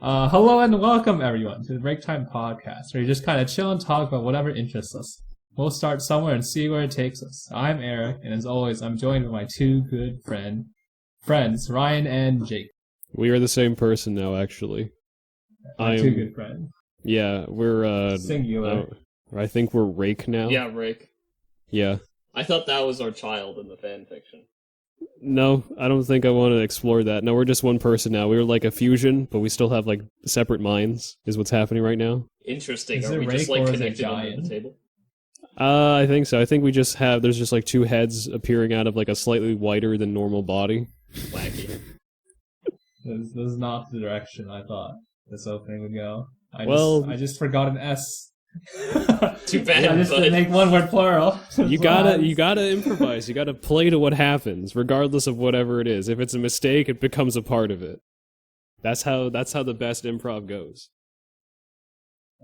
Hello and welcome everyone to the Break Time Podcast, where you just kind of chill and talk about whatever interests us. We'll start somewhere and see where it takes us. I'm Eric, and as always, I'm joined by my two good friends, Ryan and Jake. We are the same person now, actually. My two good friends. Yeah, we're Singular. I think we're Rake now. Yeah, Rick. Yeah. I thought that was our child in the fan fiction. No, I don't think I want to explore that. No, we're just one person now. We were like a fusion, but we still have like separate minds, is what's happening right now. Interesting. Is Are it we just Rick like or is it connected under Giant? the table? I think so. I think we just have, there's just like two heads appearing out of like a slightly wider than normal body. Wacky. This is not the direction I thought this opening would go. I just forgot an S. Too bad, I just bud. didn't make one word plural. You gotta improvise. You gotta play to what happens, regardless of whatever it is. If it's a mistake, it becomes a part of it. That's how the best improv goes.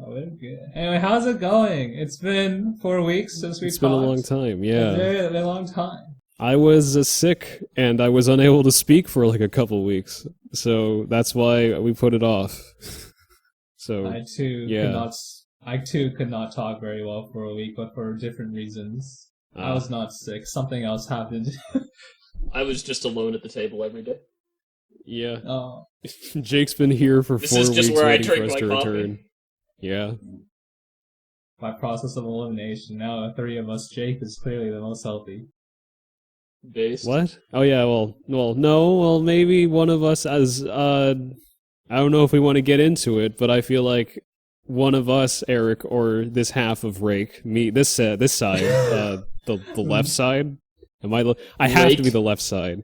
Oh, we're good. Anyway, how's it going? It's been 4 weeks since we It's been a talked. long time, It's yeah. been a long time. I was sick and I was unable to speak for like a couple weeks, so that's why we put it off. So I too yeah. could not talk very well for a week, but for different reasons. I uh, was not sick. Something else happened. I was just alone at the table every day. yeah. Oh, Jake's been here for This 4 is weeks just where I waiting for drink us my to coffee. return. Yeah. by process of elimination, now the three of us, Jake is clearly the most healthy. Based. What? Oh yeah. Well, maybe one of us as I don't know if we want to get into it, but I feel like one of us, Eric, or this half of Rake, me, this side, the left side. I have to be Rake? the left side.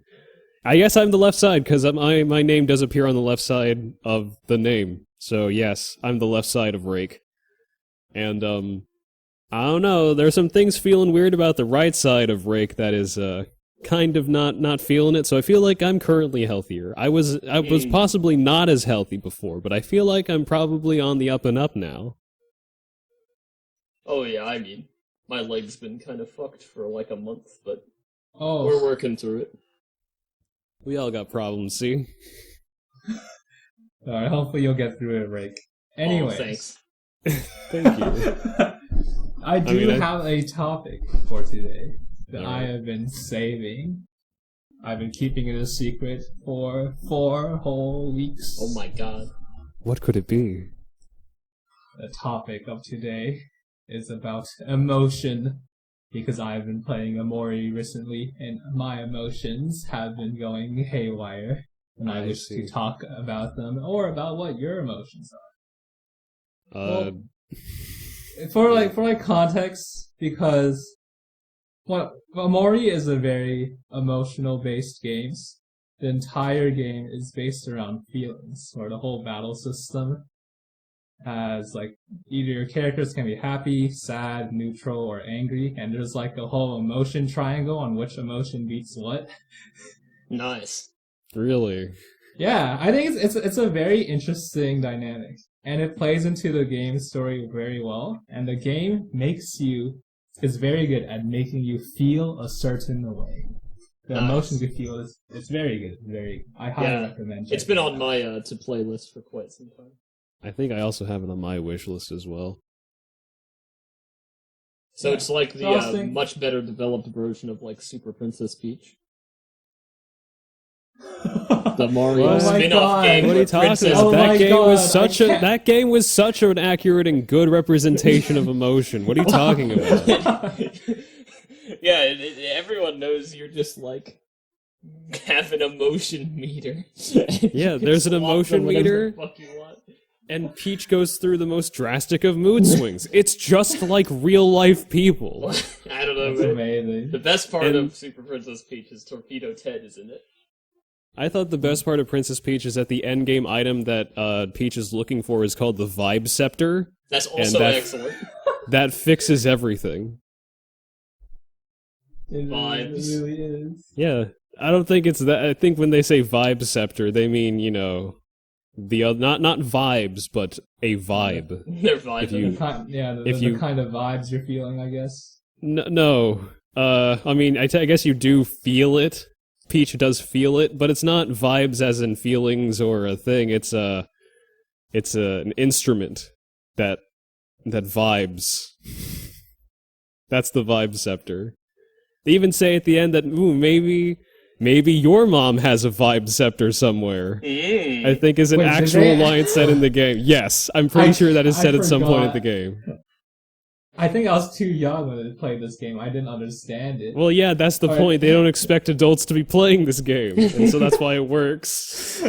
I guess I'm the left side because my name does appear on the left side of the name. So yes, I'm the left side of Rake. And I don't know. There's some things feeling weird about the right side of Rake that is kind of not feeling it. So I feel like I'm currently healthier. I was possibly not as healthy before, but I feel like I'm probably on the up and up now. Oh yeah, I mean, my leg's been kind of fucked for like a month, but Oh, we're working through it. We all got problems, see? alright. Hopefully you'll get through it, Rick. Anyways, Oh, thanks. Thank you. I do mean, have a topic for today that I Alright. have been saving. I've been keeping it a secret for 4 whole weeks. Oh my god. What could it be? The topic of today is about emotion, because I've been playing Amori recently, and my emotions have been going haywire, and I I wish see. to talk about them, or about what your emotions are. For context, because Amori is a very emotional based game. The entire game is based around feelings, or the whole battle system has like either your characters can be happy, sad, neutral, or angry, and there's like a whole emotion triangle on which emotion beats what. Nice. Really? Yeah, I think it's a very interesting dynamic, and it plays into the game story very well. And the game is very good at making you feel a certain way. The Nice. emotions you feel it's very good. I highly Yeah, recommend. It's been checking on it my out. to play list for quite some time. I think I also have it on my wish list as well. So Yeah. it's like the Frosting. much better developed version of like Super Princess Peach. The Mario Oh my spin-off God. game. What are where you talking Princess about? Oh my That game God, was such I a can't- that game was such an accurate and good representation of emotion. What are you talking about? Yeah, everyone knows you're just like have an emotion meter. Yeah, there's an emotion meter. The fuck you want. And Peach goes through the most drastic of mood swings. It's just like real life people. I don't know. That's Man. amazing. The best part And- of Super Princess Peach is Torpedo Ted, isn't it? I thought the best part of Princess Peach is that the endgame item that Peach is looking for is called the Vibe Scepter. That's also that- excellent. That fixes everything. It Vibes. really is. Yeah, I don't think it's that. I think when they say Vibe Scepter, they mean, you know, the not vibes, but a vibe. They're vibing. If you- The kind of vibes you're feeling, I guess. No. I mean, I guess you do feel it. Peach does feel it, but it's not vibes as in feelings or a thing. It's It's an instrument that vibes. That's the vibe scepter. They even say at the end that maybe your mom has a vibe scepter somewhere. I think is an actual line said in the game. Yes, I'm pretty sure that is said at some point in the game. I think I was too young when I played this game. I didn't understand it. Well, yeah, that's the point. They don't expect adults to be playing this game, and so that's why it works.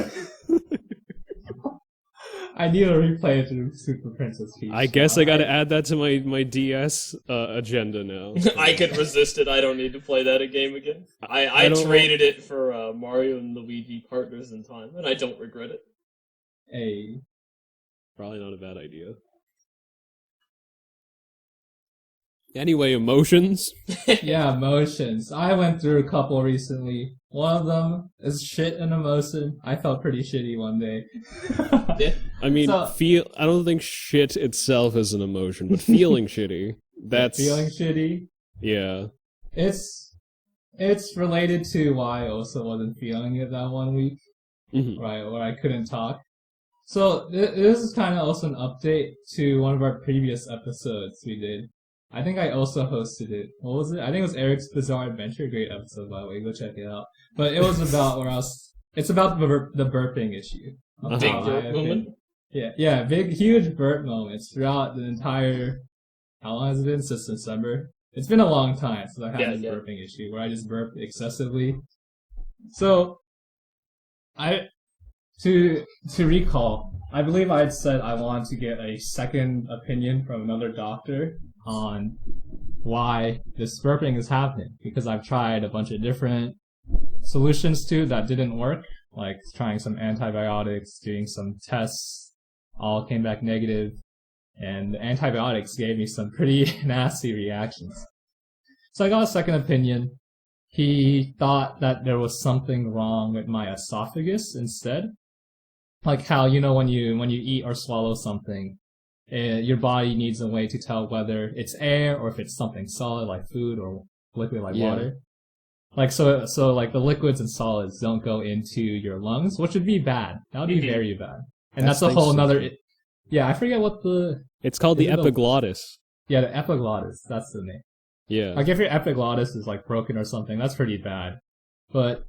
I need to replay it through Super Princess Peach. I guess I gotta add that to my DS agenda now. I could resist it. I don't need to play that game again. I traded it for Mario and Luigi Partners in Time, and I don't regret it. Hey. Probably not a bad idea. Anyway, emotions? Yeah, emotions. I went through a couple recently. One of them is shit and emotion. I felt pretty shitty one day. Yeah. I mean, I don't think shit itself is an emotion, but feeling shitty. That's feeling shitty. Yeah. It's related to why I also wasn't feeling it that one week. Mm-hmm. Right, where I couldn't talk. So this is kind of also an update to one of our previous episodes we did. I think I also hosted it. What was it? I think it was Eric's Bizarre Adventure. Great episode, by the way. Go check it out. But it was about it's about the burping issue. Big burp moment? Yeah, big, huge burp moments throughout the entire... How long has it been? Since December? It's been a long time since I had this burping issue where I just burped excessively. So, to recall, I believe I had said I wanted to get a second opinion from another doctor on why this burping is happening, because I've tried a bunch of different solutions to that didn't work, like trying some antibiotics, doing some tests, all came back negative, and the antibiotics gave me some pretty nasty reactions. So I got a second opinion. He thought that there was something wrong with my esophagus instead. Like how, when you eat or swallow something, your body needs a way to tell whether it's air or if it's something solid like food or liquid like water. Like so like the liquids and solids don't go into your lungs, which would be bad. That would be very bad. And that's a whole nother... I forget what the... It's called the epiglottis. Yeah, the epiglottis. That's the name. Yeah. Like if your epiglottis is like broken or something, that's pretty bad. But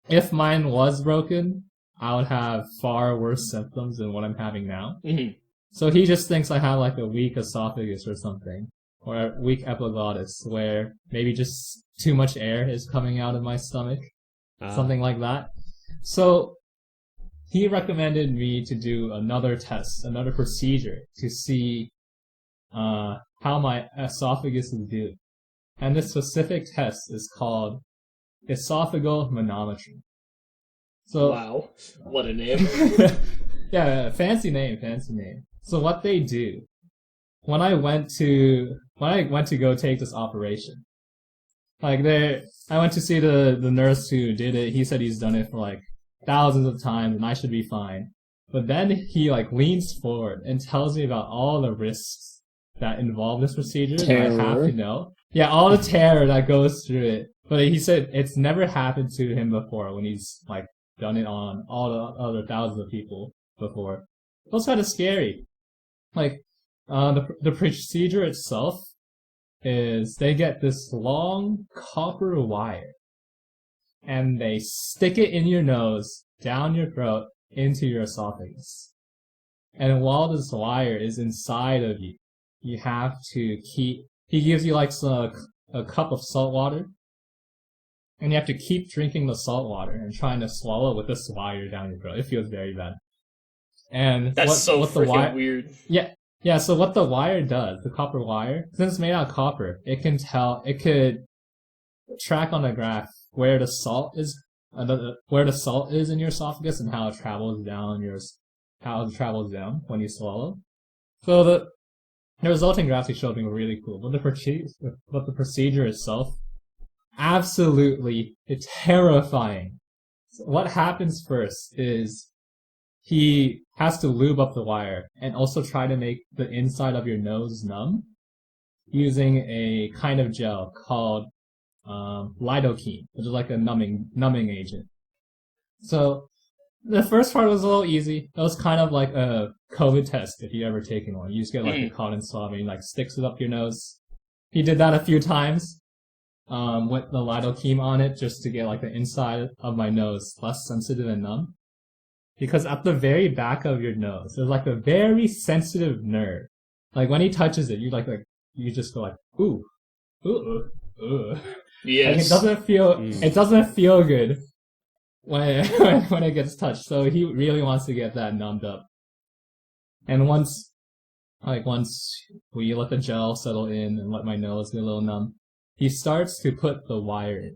if mine was broken, I would have far worse symptoms than what I'm having now. Mm-hmm. So he just thinks I have like a weak esophagus or something, or a weak epiglottis, where maybe just too much air is coming out of my stomach, something like that. So he recommended me to do another test, another procedure to see how my esophagus is doing. And this specific test is called esophageal manometry. So, wow, what a name. Yeah, fancy name. So what they do, when I went to go take this operation, I went to see the nurse who did it. He said he's done it for like thousands of times and I should be fine. But then he like leans forward and tells me about all the risks that involve this procedure that I have to know. Yeah, all the terror that goes through it. But he said it's never happened to him before when he's like done it on all the other thousands of people before. It was kind of scary. Like, the procedure itself is they get this long copper wire and they stick it in your nose, down your throat, into your esophagus. And while this wire is inside of you, you have to he gives you like a cup of salt water, and you have to keep drinking the salt water and trying to swallow with this wire down your throat. It feels very bad. And that's what the wire, weird. Yeah, so what the wire does, the copper wire, since it's made out of copper, it could track on a graph where the salt is in your esophagus and how it travels down when you swallow. So the resulting graphs showed me were really cool, but the procedure itself, absolutely terrifying. So what happens first is he has to lube up the wire and also try to make the inside of your nose numb using a kind of gel called lidocaine, which is like a numbing agent. So The first part was a little easy. It was kind of like a COVID test if you ever taken one. You just get like a cotton swab and he like sticks it up your nose. He did that a few times. With the lidocaine on it just to get like the inside of my nose less sensitive and numb. Because at the very back of your nose, there's like a very sensitive nerve. Like when he touches it, you you just go like, ooh, ooh, ooh. Yes. Like it doesn't feel good when when it gets touched. So he really wants to get that numbed up. And once we let the gel settle in and let my nose get a little numb, he starts to put the wire in.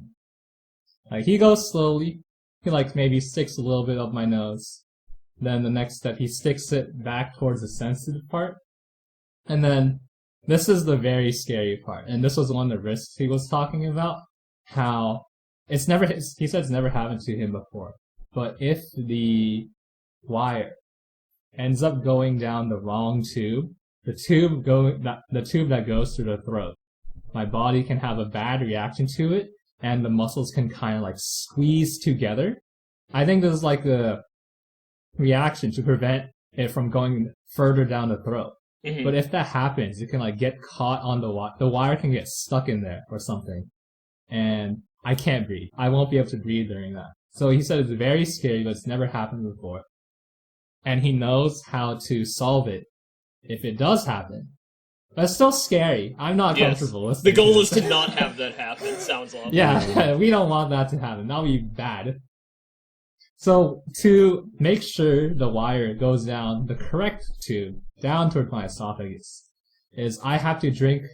Like he goes slowly. He like maybe sticks a little bit up my nose. Then the next step, he sticks it back towards the sensitive part. And then this is the very scary part. And this was one of the risks he was talking about. How he said it's never happened to him before. But if the wire ends up going down the wrong tube, the tube that goes through the throat, my body can have a bad reaction to it, and the muscles can kind of like squeeze together. I think this is like a reaction to prevent it from going further down the throat. Mm-hmm. But if that happens, it can like get caught on the wire. The wire can get stuck in there or something, and I can't breathe. I won't be able to breathe during that. So he said it's very scary, but it's never happened before, and he knows how to solve it if it does happen. That's still scary. I'm not comfortable with it. The goal is to not have that happen. Sounds awful. Yeah, we don't want that to happen. That would be bad. So to make sure the wire goes down the correct tube, down toward my esophagus, is I have to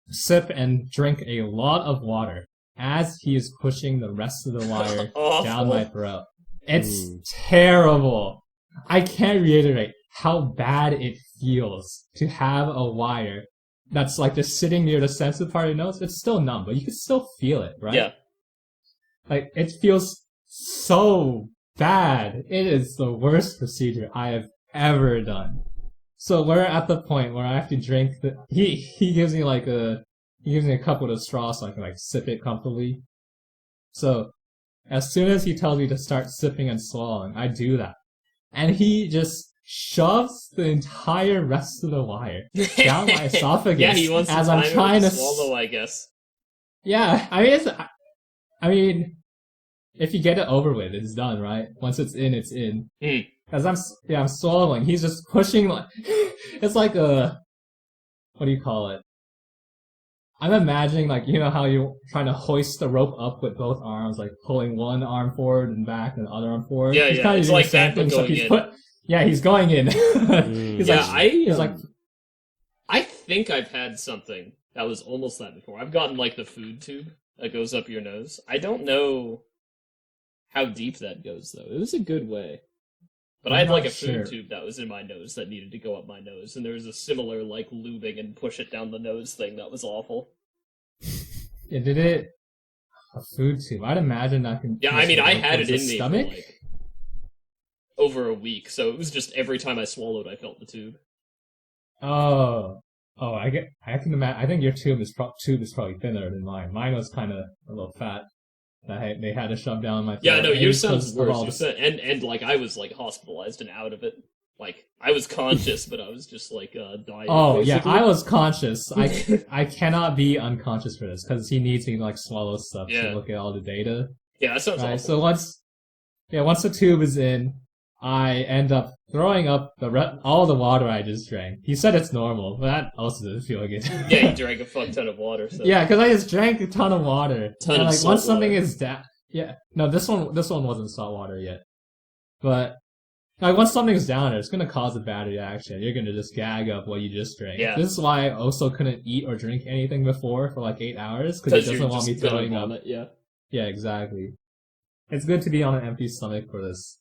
sip and drink a lot of water as he is pushing the rest of the wire down my throat. It's terrible. I can't reiterate how bad it feels to have a wire that's like just sitting near the sensitive part of your nose. It's still numb, but you can still feel it, right? Yeah. Like, it feels so bad. It is the worst procedure I have ever done. So we're at the point where I have to drink he gives me a cup with a straw so I can like sip it comfortably. So as soon as he tells me to start sipping and swallowing, I do that. And he just shoves the entire rest of the wire down my esophagus. Yeah, he wants as I'm trying to swallow, I guess. Yeah, I mean, if you get it over with, it's done, right? Once it's in, it's in. As I'm swallowing, he's just pushing like it's like what do you call it? I'm imagining like, you know how you're trying to hoist the rope up with both arms, like pulling one arm forward and back and the other arm forward. Yeah, yeah, it's like that, but going in. Yeah, he's going in. I think I've had something that was almost that before. I've gotten like the food tube that goes up your nose. I don't know how deep that goes though. It was a good way. But I had like a food tube that was in my nose that needed to go up my nose, and there was a similar like lubing and push it down the nose thing that was awful. Yeah, did it a food tube? I'd imagine I can. Yeah, I mean, I had it in me for like over a week, so it was just every time I swallowed, I felt the tube. I can imagine. I think your tube is probably thinner than mine. Mine was kind of a little fat. They had to shove down my throat. Yeah, no, yours sounds worse. And like I was like hospitalized and out of it. Like I was conscious, but I was just like dying. Oh basically. Yeah, I was conscious. I cannot be unconscious for this because he needs me to like swallow stuff to look at all the data. Yeah, that sounds awful. So once the tube is in, I end up throwing up all the water I just drank. He said it's normal, but that also doesn't feel good. Yeah, you drank a fuck ton of water. So. Yeah, because I just drank a ton of water. And like once something is down, this one wasn't salt water yet, but like once something's down there, it's gonna cause a bad reaction. You're gonna just gag up what you just drank. Yeah. This is why I also couldn't eat or drink anything before for like 8 hours because he doesn't want me throwing up. Yeah. Yeah, exactly. It's good to be on an empty stomach for this.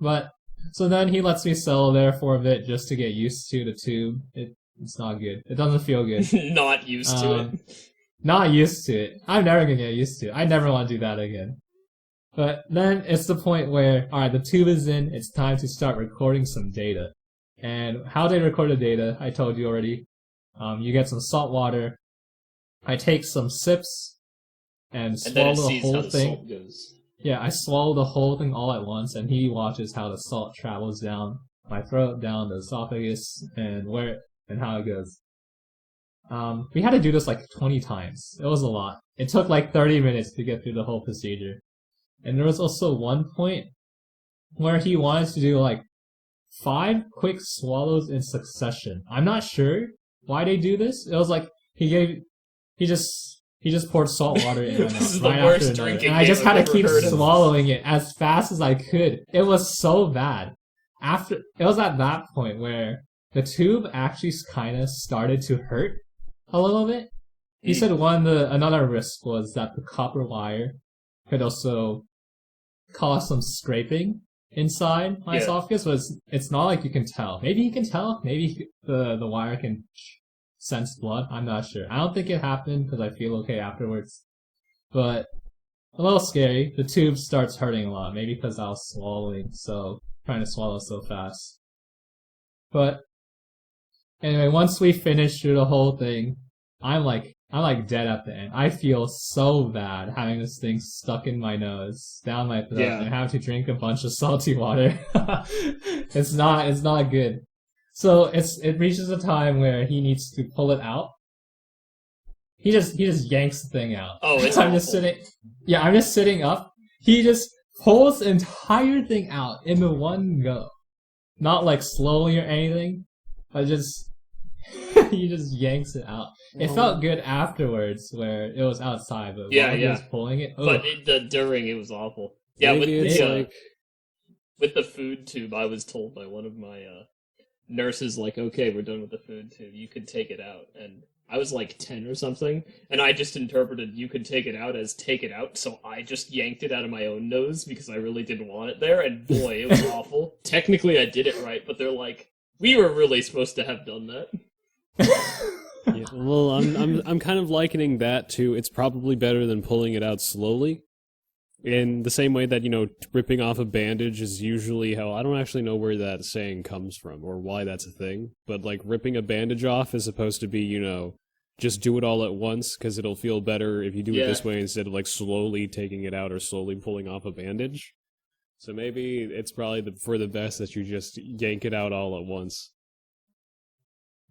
But so then he lets me settle there for a bit just to get used to the tube. It's not good. It doesn't feel good. Not used to it. Not used to it. I'm never gonna get used to it. I never want to do that again. But then it's the point where, alright, the tube is in, it's time to start recording some data. And how they record the data, I told you already. You get some salt water. I take some sips and swallow the whole thing. Salt goes. Yeah, I swallow the whole thing all at once, and he watches how the salt travels down my throat, down the esophagus, and how it goes. We had to do this like 20 times. It was a lot. It took like 30 minutes to get through the whole procedure. And there was also one point where he wanted to do like 5 quick swallows in succession. I'm not sure why they do this. It was like he just poured salt water in my mouth This is the right worst after another, drinking and I just game had I've to keep ever heard of. swallowing it as fast as I could. It was so bad. After it was at that point where the tube actually kind of started to hurt a little bit. He said another risk was that the copper wire could also cause some scraping inside my esophagus, but it's not like you can tell. Maybe you can tell. Maybe the wire can sense blood. I'm not sure. I don't think it happened because I feel okay afterwards. But a little scary. The tube starts hurting a lot. Maybe because I was trying to swallow so fast. But anyway, once we finish through the whole thing, I'm like dead at the end. I feel so bad having this thing stuck in my nose, down my throat, and have to drink a bunch of salty water. It's not good. So it reaches a time where he needs to pull it out. He just yanks the thing out. Oh, it's I'm awful. I'm just sitting up. He just pulls the entire thing out in the one go. Not like slowly or anything, but he just yanks it out. It felt good afterwards where it was outside, but while he was pulling it, but during it was awful. Yeah, Maybe with the food tube, I was told by one of my nurses, like, okay, we're done with the food tube, you could take it out. And I was like 10 or something, and I just interpreted you could take it out as take it out, so I just yanked it out of my own nose because I really didn't want it there, and boy, it was awful. Technically, I did it right, but they're like, we were really supposed to have done that. Yeah, well, I'm kind of likening that to it's probably better than pulling it out slowly. In the same way that, ripping off a bandage is usually how... I don't actually know where that saying comes from or why that's a thing, but, like, ripping a bandage off is supposed to be, just do it all at once, because it'll feel better if you do it this way instead of, like, slowly taking it out or slowly pulling off a bandage. So maybe it's probably for the best that you just yank it out all at once.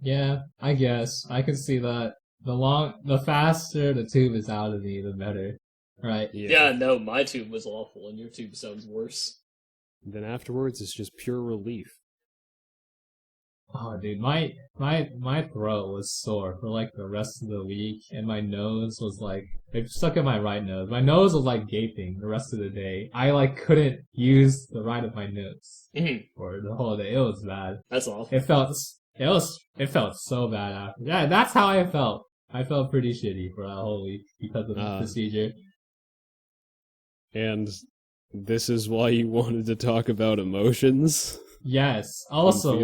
Yeah, I guess. I can see that. The faster the tube is out of me, the better. Right. Yeah, no, my tube was awful, and your tube sounds worse. Then afterwards, it's just pure relief. Oh, dude, my throat was sore for like the rest of the week, and my nose was like, it stuck in my right nose. My nose was like gaping the rest of the day. I like couldn't use the right of my nose for the whole day. It was bad. That's awful. It felt so bad after. Yeah, that's how I felt. I felt pretty shitty for that whole week because of the procedure. And this is why you wanted to talk about emotions? Yes. Also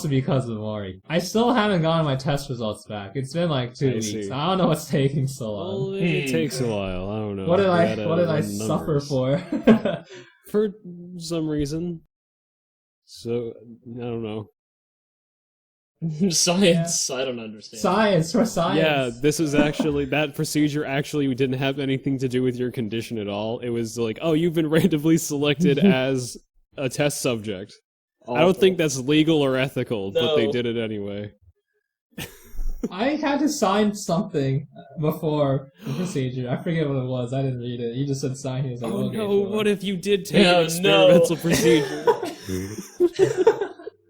because of Mori. I still haven't gotten my test results back. It's been like 2 weeks. See. I don't know what's taking so long. Well, it takes a while. I don't know. What did I suffer for? For some reason. So, I don't know. Science. Yeah. I don't understand. Science for science. Yeah, this is actually... that procedure actually didn't have anything to do with your condition at all. It was like, oh, you've been randomly selected as a test subject. Awful. I don't think that's legal or ethical, but they did it anyway. I had to sign something before the procedure. I forget what it was. I didn't read it. He just said sign. He was like, oh okay, no, what if you did take an experimental procedure?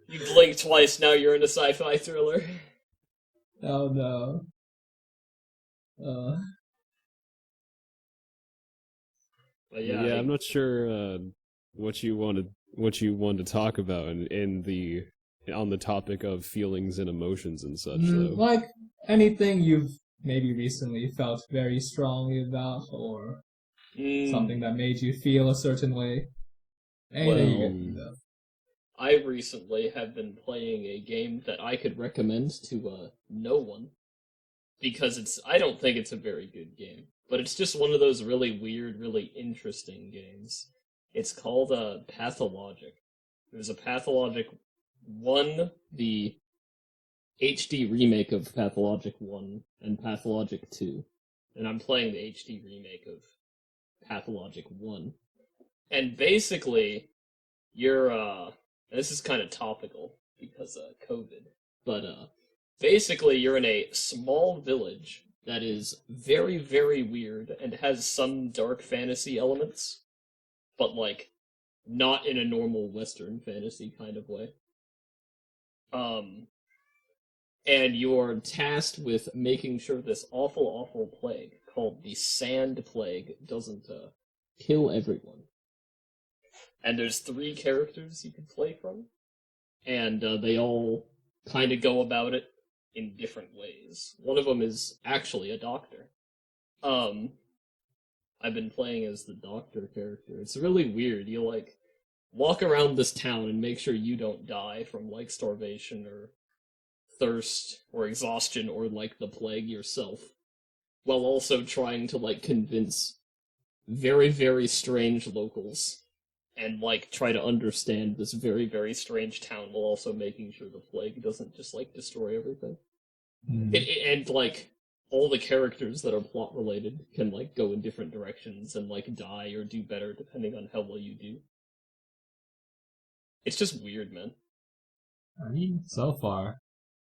You blinked twice, now you're in a sci-fi thriller. Oh no. But yeah, I'm not sure what you want to talk about on the topic of feelings and emotions and such. Though. Like anything you've maybe recently felt very strongly about, or something that made you feel a certain way. I recently have been playing a game that I could recommend to no one, because I don't think it's a very good game, but it's just one of those really weird, really interesting games. It's called Pathologic. There's a Pathologic 1, the HD remake of Pathologic 1, and Pathologic 2. And I'm playing the HD remake of Pathologic 1. And basically, you're this is kind of topical because of COVID, but basically you're in a small village that is very, very weird and has some dark fantasy elements, but like not in a normal Western fantasy kind of way. And you're tasked with making sure this awful, awful plague called the Sand Plague doesn't kill everyone. And there's 3 characters you can play from, and they all kind of go about it in different ways. One of them is actually a doctor. I've been playing as the doctor character. It's really weird. You like walk around this town and make sure you don't die from like starvation or thirst or exhaustion or like the plague yourself, while also trying to like convince very, very strange locals and like try to understand this very, very strange town while also making sure the plague doesn't just like destroy everything. And like all the characters that are plot related can like go in different directions and like die or do better depending on how well you do. It's just weird, man. I mean, so far,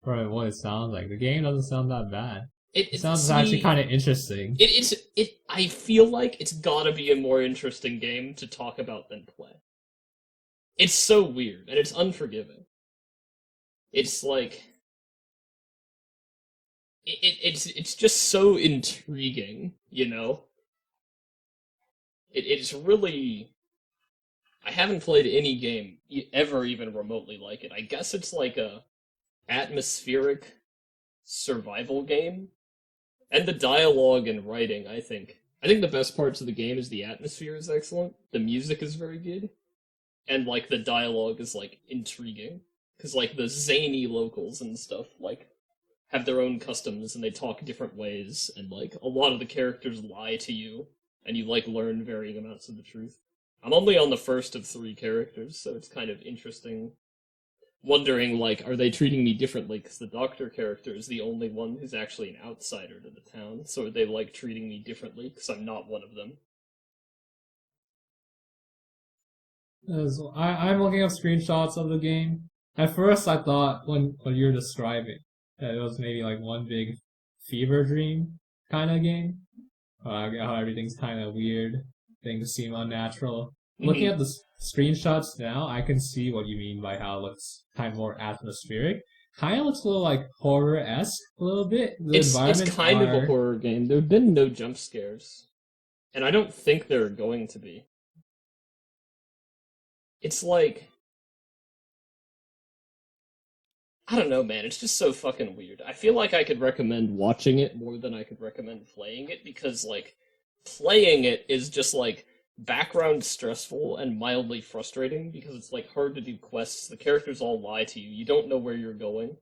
for what it sounds like, the game doesn't sound that bad. It sounds actually kind of interesting. I feel like it's gotta be a more interesting game to talk about than play. It's so weird, and it's unforgiving. It's like... It's just so intriguing, you know? It's really... I haven't played any game ever even remotely like it. I guess it's like a atmospheric survival game. And the dialogue and writing, I think the best parts of the game is the atmosphere is excellent, the music is very good, and like the dialogue is like intriguing. Because like the zany locals and stuff like have their own customs and they talk different ways, and like a lot of the characters lie to you, and you like learn varying amounts of the truth. I'm only on the first of 3 characters, so it's kind of interesting wondering, like, are they treating me differently? Because the doctor character is the only one who's actually an outsider to the town, so are they, like, treating me differently? Because I'm not one of them. I'm looking up screenshots of the game. At first, I thought, when you were describing, that it was maybe, like, one big fever dream kind of game. How everything's kind of weird, things seem unnatural. Mm-hmm. Looking at the screenshots now, I can see what you mean by how it looks kind of more atmospheric. Kind of looks a little like horror-esque, a little bit. It's kind of a horror game. There have been no jump scares. And I don't think there are going to be. It's like... I don't know, man. It's just so fucking weird. I feel like I could recommend watching it more than I could recommend playing it, because, like, playing it is just, like, background stressful and mildly frustrating, because it's, like, hard to do quests. The characters all lie to you. You don't know where you're going.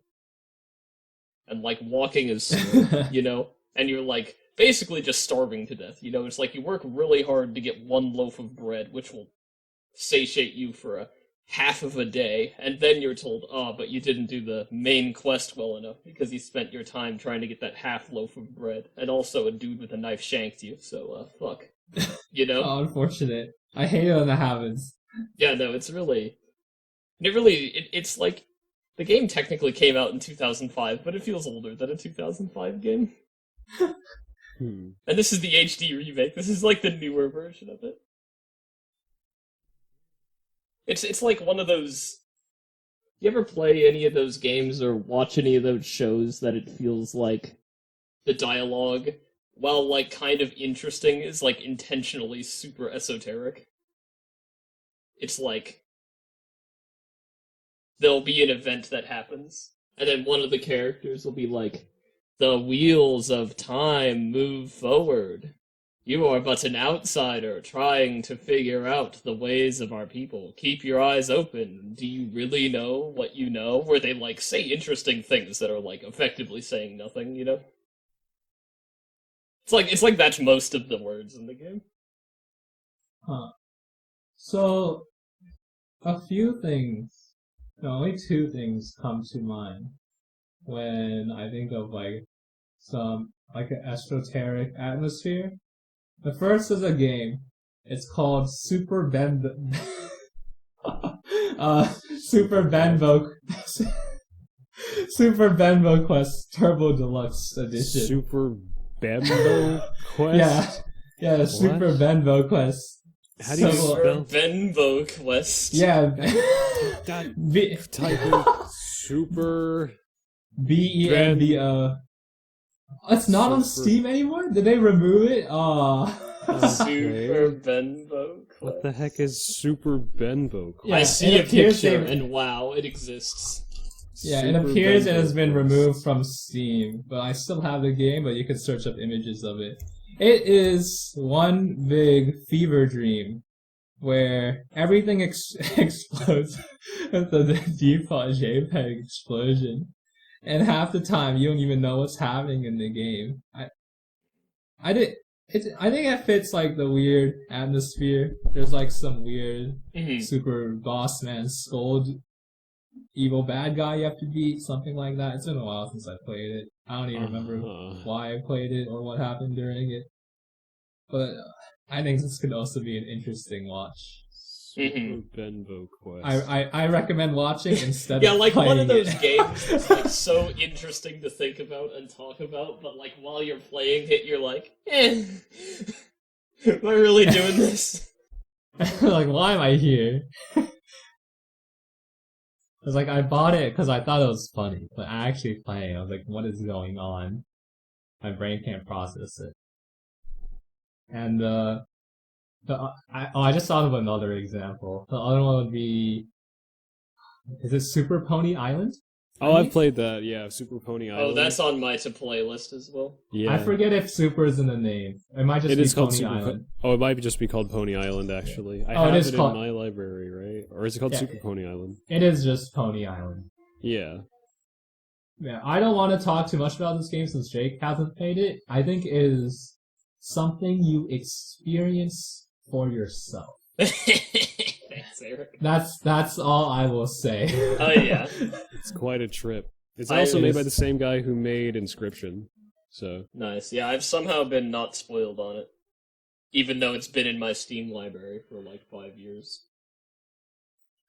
And, like, walking is slow, you know? And you're, like, basically just starving to death, you know? It's like you work really hard to get 1 loaf of bread, which will satiate you for a half of a day, and then you're told, but you didn't do the main quest well enough because you spent your time trying to get that half loaf of bread, and also a dude with a knife shanked you, so, fuck. You know? Oh, unfortunate. I hate it when that happens. Yeah, no, it's really... It's like... The game technically came out in 2005, but it feels older than a 2005 game. And this is the HD remake. This is, like, the newer version of it. It's like one of those... You ever play any of those games or watch any of those shows that it feels like the dialogue, while, like, kind of interesting, is, like, intentionally super esoteric? It's like... There'll be an event that happens, and then one of the characters will be like, "The wheels of time move forward. You are but an outsider trying to figure out the ways of our people. Keep your eyes open. Do you really know what you know?" Where they, like, say interesting things that are, like, effectively saying nothing, you know? It's like that's most of the words in the game. Huh. So, a few things, only 2 things come to mind when I think of, like, some, like, an esoteric atmosphere. The first is a game It's called Super Super Benbo Super Benbo Quest Turbo Deluxe Edition. Super Benbo Quest? Yeah, Super Benbo Quest. How do you spell Benbo Quest? Yeah. Type in Super BENBO. It's not on Steam anymore? Did they remove it? Super Benbo Quest. What the heck is Super Benbo Quest? Yeah, I see a picture and wow, it exists. Yeah, it appears it has been removed from Steam, but I still have the game, but you can search up images of it. It is one big fever dream where everything explodes with the default JPEG explosion. And half the time you don't even know what's happening in the game. I think it fits like the weird atmosphere. There's like some weird super boss man scold evil bad guy you have to beat, something like that. It's been a while since I played it. I don't even remember why I played it or what happened during it. But I think this could also be an interesting watch. Super Benbo Quest. I recommend watching instead yeah, of like playing one of those it. games that's like so interesting to think about and talk about, but like while you're playing it, you're like, am I really doing this? Like, why am I here? It's like I bought it because I thought it was funny, but I actually playing. I was like, what is going on? My brain can't process it. And I just thought of another example. The other one would be, is it Super Pony Island? Oh, I've played that. Yeah, Super Pony Island. Oh, that's on my to play list as well. Yeah, I forget if Super is in the name. It might just be Pony Island. Oh, it might just be called Pony Island. Actually, I have it in my library, right? Or is it called Super Pony Island? It is just Pony Island. Yeah. Yeah, I don't want to talk too much about this game since Jake hasn't played it. I think it is something you experience for yourself. Thanks, Eric. That's all I will say. Oh yeah, it's quite a trip. It's also made by the same guy who made Inscription. So nice. Yeah, I've somehow been not spoiled on it, even though it's been in my Steam library for like 5 years.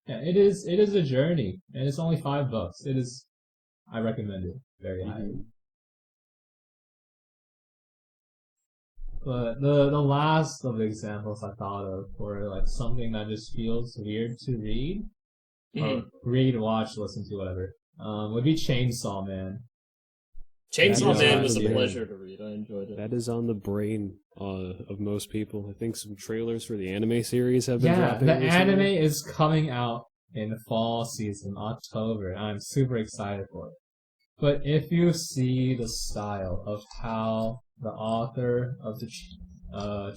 Yeah, it is a journey, and it's only $5. It is. I recommend it very highly. But the last of the examples I thought of were like something that just feels weird to read, or read, watch, listen to, whatever. Would be Chainsaw Man. Chainsaw Man was a pleasure to read. I enjoyed it. That is on the brain of most people. I think some trailers for the anime series have been dropping. Yeah, the anime is coming out in the fall season, October. I'm super excited for it. But if you see the style of how the author of the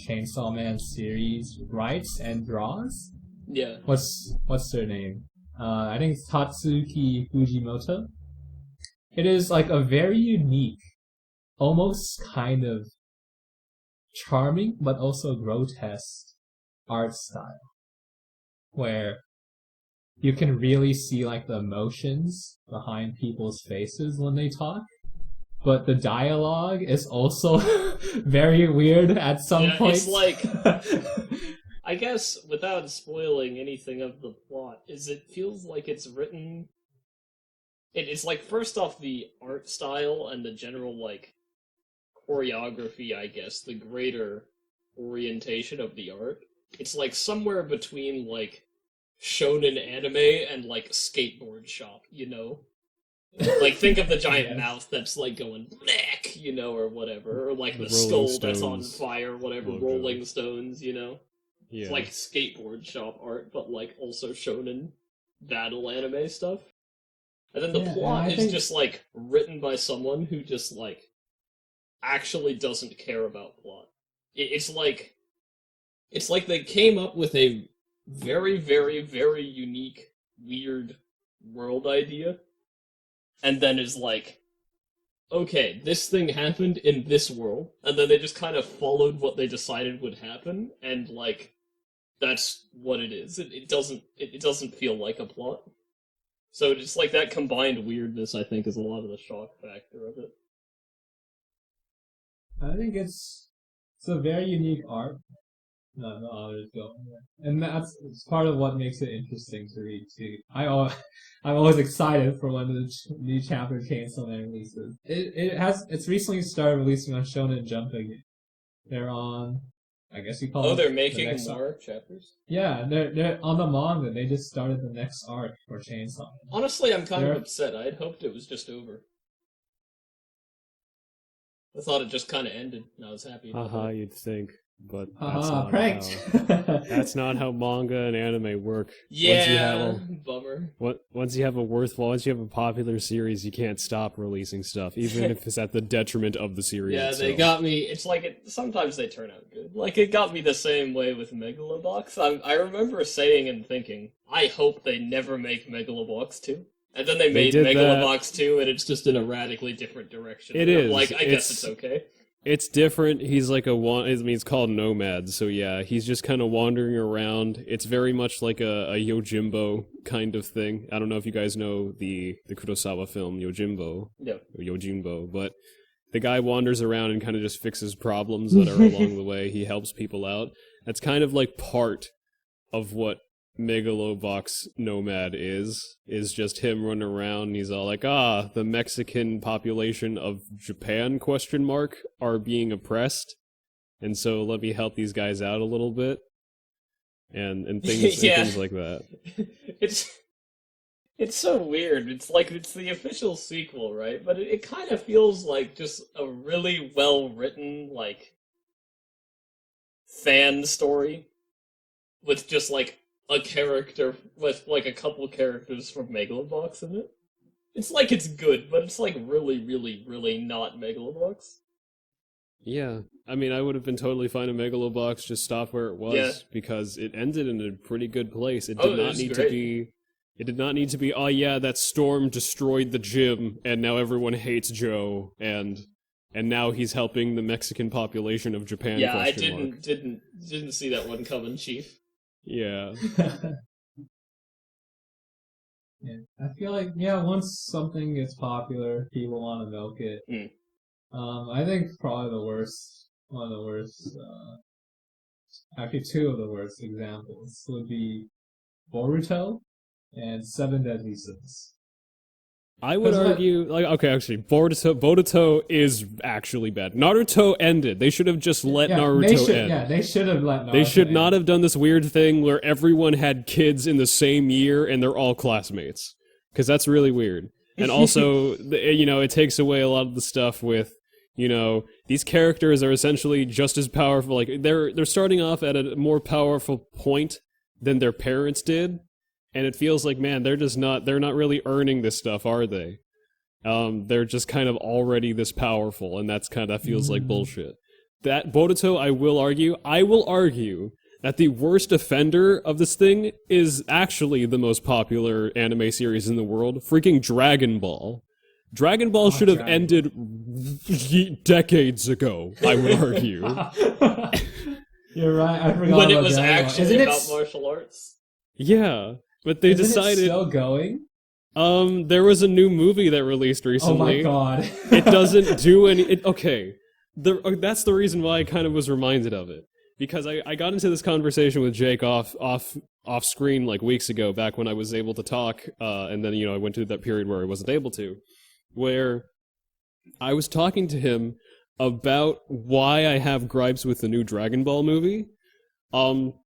Chainsaw Man series writes and draws, yeah, what's their name? I think it's Tatsuki Fujimoto. It is like a very unique, almost kind of charming but also grotesque art style, where you can really see like the emotions behind people's faces when they talk. But the dialogue is also very weird at some points. It's like, I guess, without spoiling anything of the plot, it feels like it's written. It's like, first off, the art style and the general like choreography, I guess, the greater orientation of the art. It's like somewhere between like shonen anime and like skateboard shop, you know? Like, think of the giant mouth that's like going black, you know, or whatever, or like the skull that's on fire, whatever, Rolling Stones, you know. Yeah. It's like skateboard shop art, but like also shonen battle anime stuff. And then the plot is just like written by someone who just like actually doesn't care about plot. It's like they came up with a very, very, very unique, weird world idea, and then is like, okay, this thing happened in this world, and then they just kind of followed what they decided would happen, and like, that's what it is. It doesn't feel like a plot. So just like that combined weirdness, I think, is a lot of the shock factor of it. I think it's a very unique art. No others go. And it's part of what makes it interesting to read too. I'm always excited for when the new chapter Chainsaw Man releases. It's recently started releasing on Shonen Jump again. They're on, I guess you call it. Oh, they're making more chapters? Yeah, they're on the manga. They just started the next arc for Chainsaw Man. Honestly, I'm kind of upset. I'd hoped it was just over. I thought it just kind of ended, and I was happy. You'd think. But pranked. That's not how manga and anime work. Yeah, bummer. Once you have a popular series, you can't stop releasing stuff, even if it's at the detriment of the series. Yeah, they got me. It's like sometimes they turn out good. Like it got me the same way with Megalobox. I remember saying and thinking, I hope they never make Megalobox 2. And then they made Megalobox 2, and it's just in a radically different direction. It is. Like, I guess it's okay. It's different. He's like it's called Nomad, so yeah, he's just kind of wandering around. It's very much like a Yojimbo kind of thing. I don't know if you guys know the Kurosawa film Yojimbo. Yeah. Or Yojimbo, but the guy wanders around and kind of just fixes problems that are along the way. He helps people out. That's kind of like part of what Megalobox Nomad is just him running around and he's all like, the Mexican population of Japan are being oppressed, and so let me help these guys out a little bit and things and things like that. It's so weird. It's like it's the official sequel, right? But it kind of feels like just a really well written like fan story with just like a character with like a couple characters from Megalobox in it. It's like it's good, but it's like really, really, really not Megalobox. Yeah, I mean, I would have been totally fine if Megalobox just stopped where it was because it ended in a pretty good place. It did not need to be. It did not need to be. Oh yeah, that storm destroyed the gym, and now everyone hates Joe, and now he's helping the Mexican population of Japan. Yeah, I didn't see that one coming, Chief. Yeah. Yeah, I feel like once something gets popular, people want to milk it. I think probably one of the worst, actually two of the worst examples would be Boruto and Seven Deadly Sins. I would argue, actually, Boruto is actually bad. Naruto ended. They should have just let Naruto end. Yeah, they should have let Naruto They should not have done this weird thing where everyone had kids in the same year and they're all classmates. Because that's really weird. And also, it takes away a lot of the stuff with, these characters are essentially just as powerful. Like, they're starting off at a more powerful point than their parents did. And it feels like, man, they're not really earning this stuff, are they? They're just kind of already this powerful, and that feels like bullshit. That Boruto, I will argue that the worst offender of this thing is actually the most popular anime series in the world, freaking Dragon Ball. Dragon Ball should have ended decades ago, I would argue. You're right, I forgot when it was actually about martial arts. Yeah. But they decided. It still going? There was a new movie that released recently. Oh my god! It doesn't do any. That's the reason why I kind of was reminded of it, because I got into this conversation with Jake off screen like weeks ago, back when I was able to talk, and then I went through that period where I wasn't able to, where I was talking to him about why I have gripes with the new Dragon Ball movie.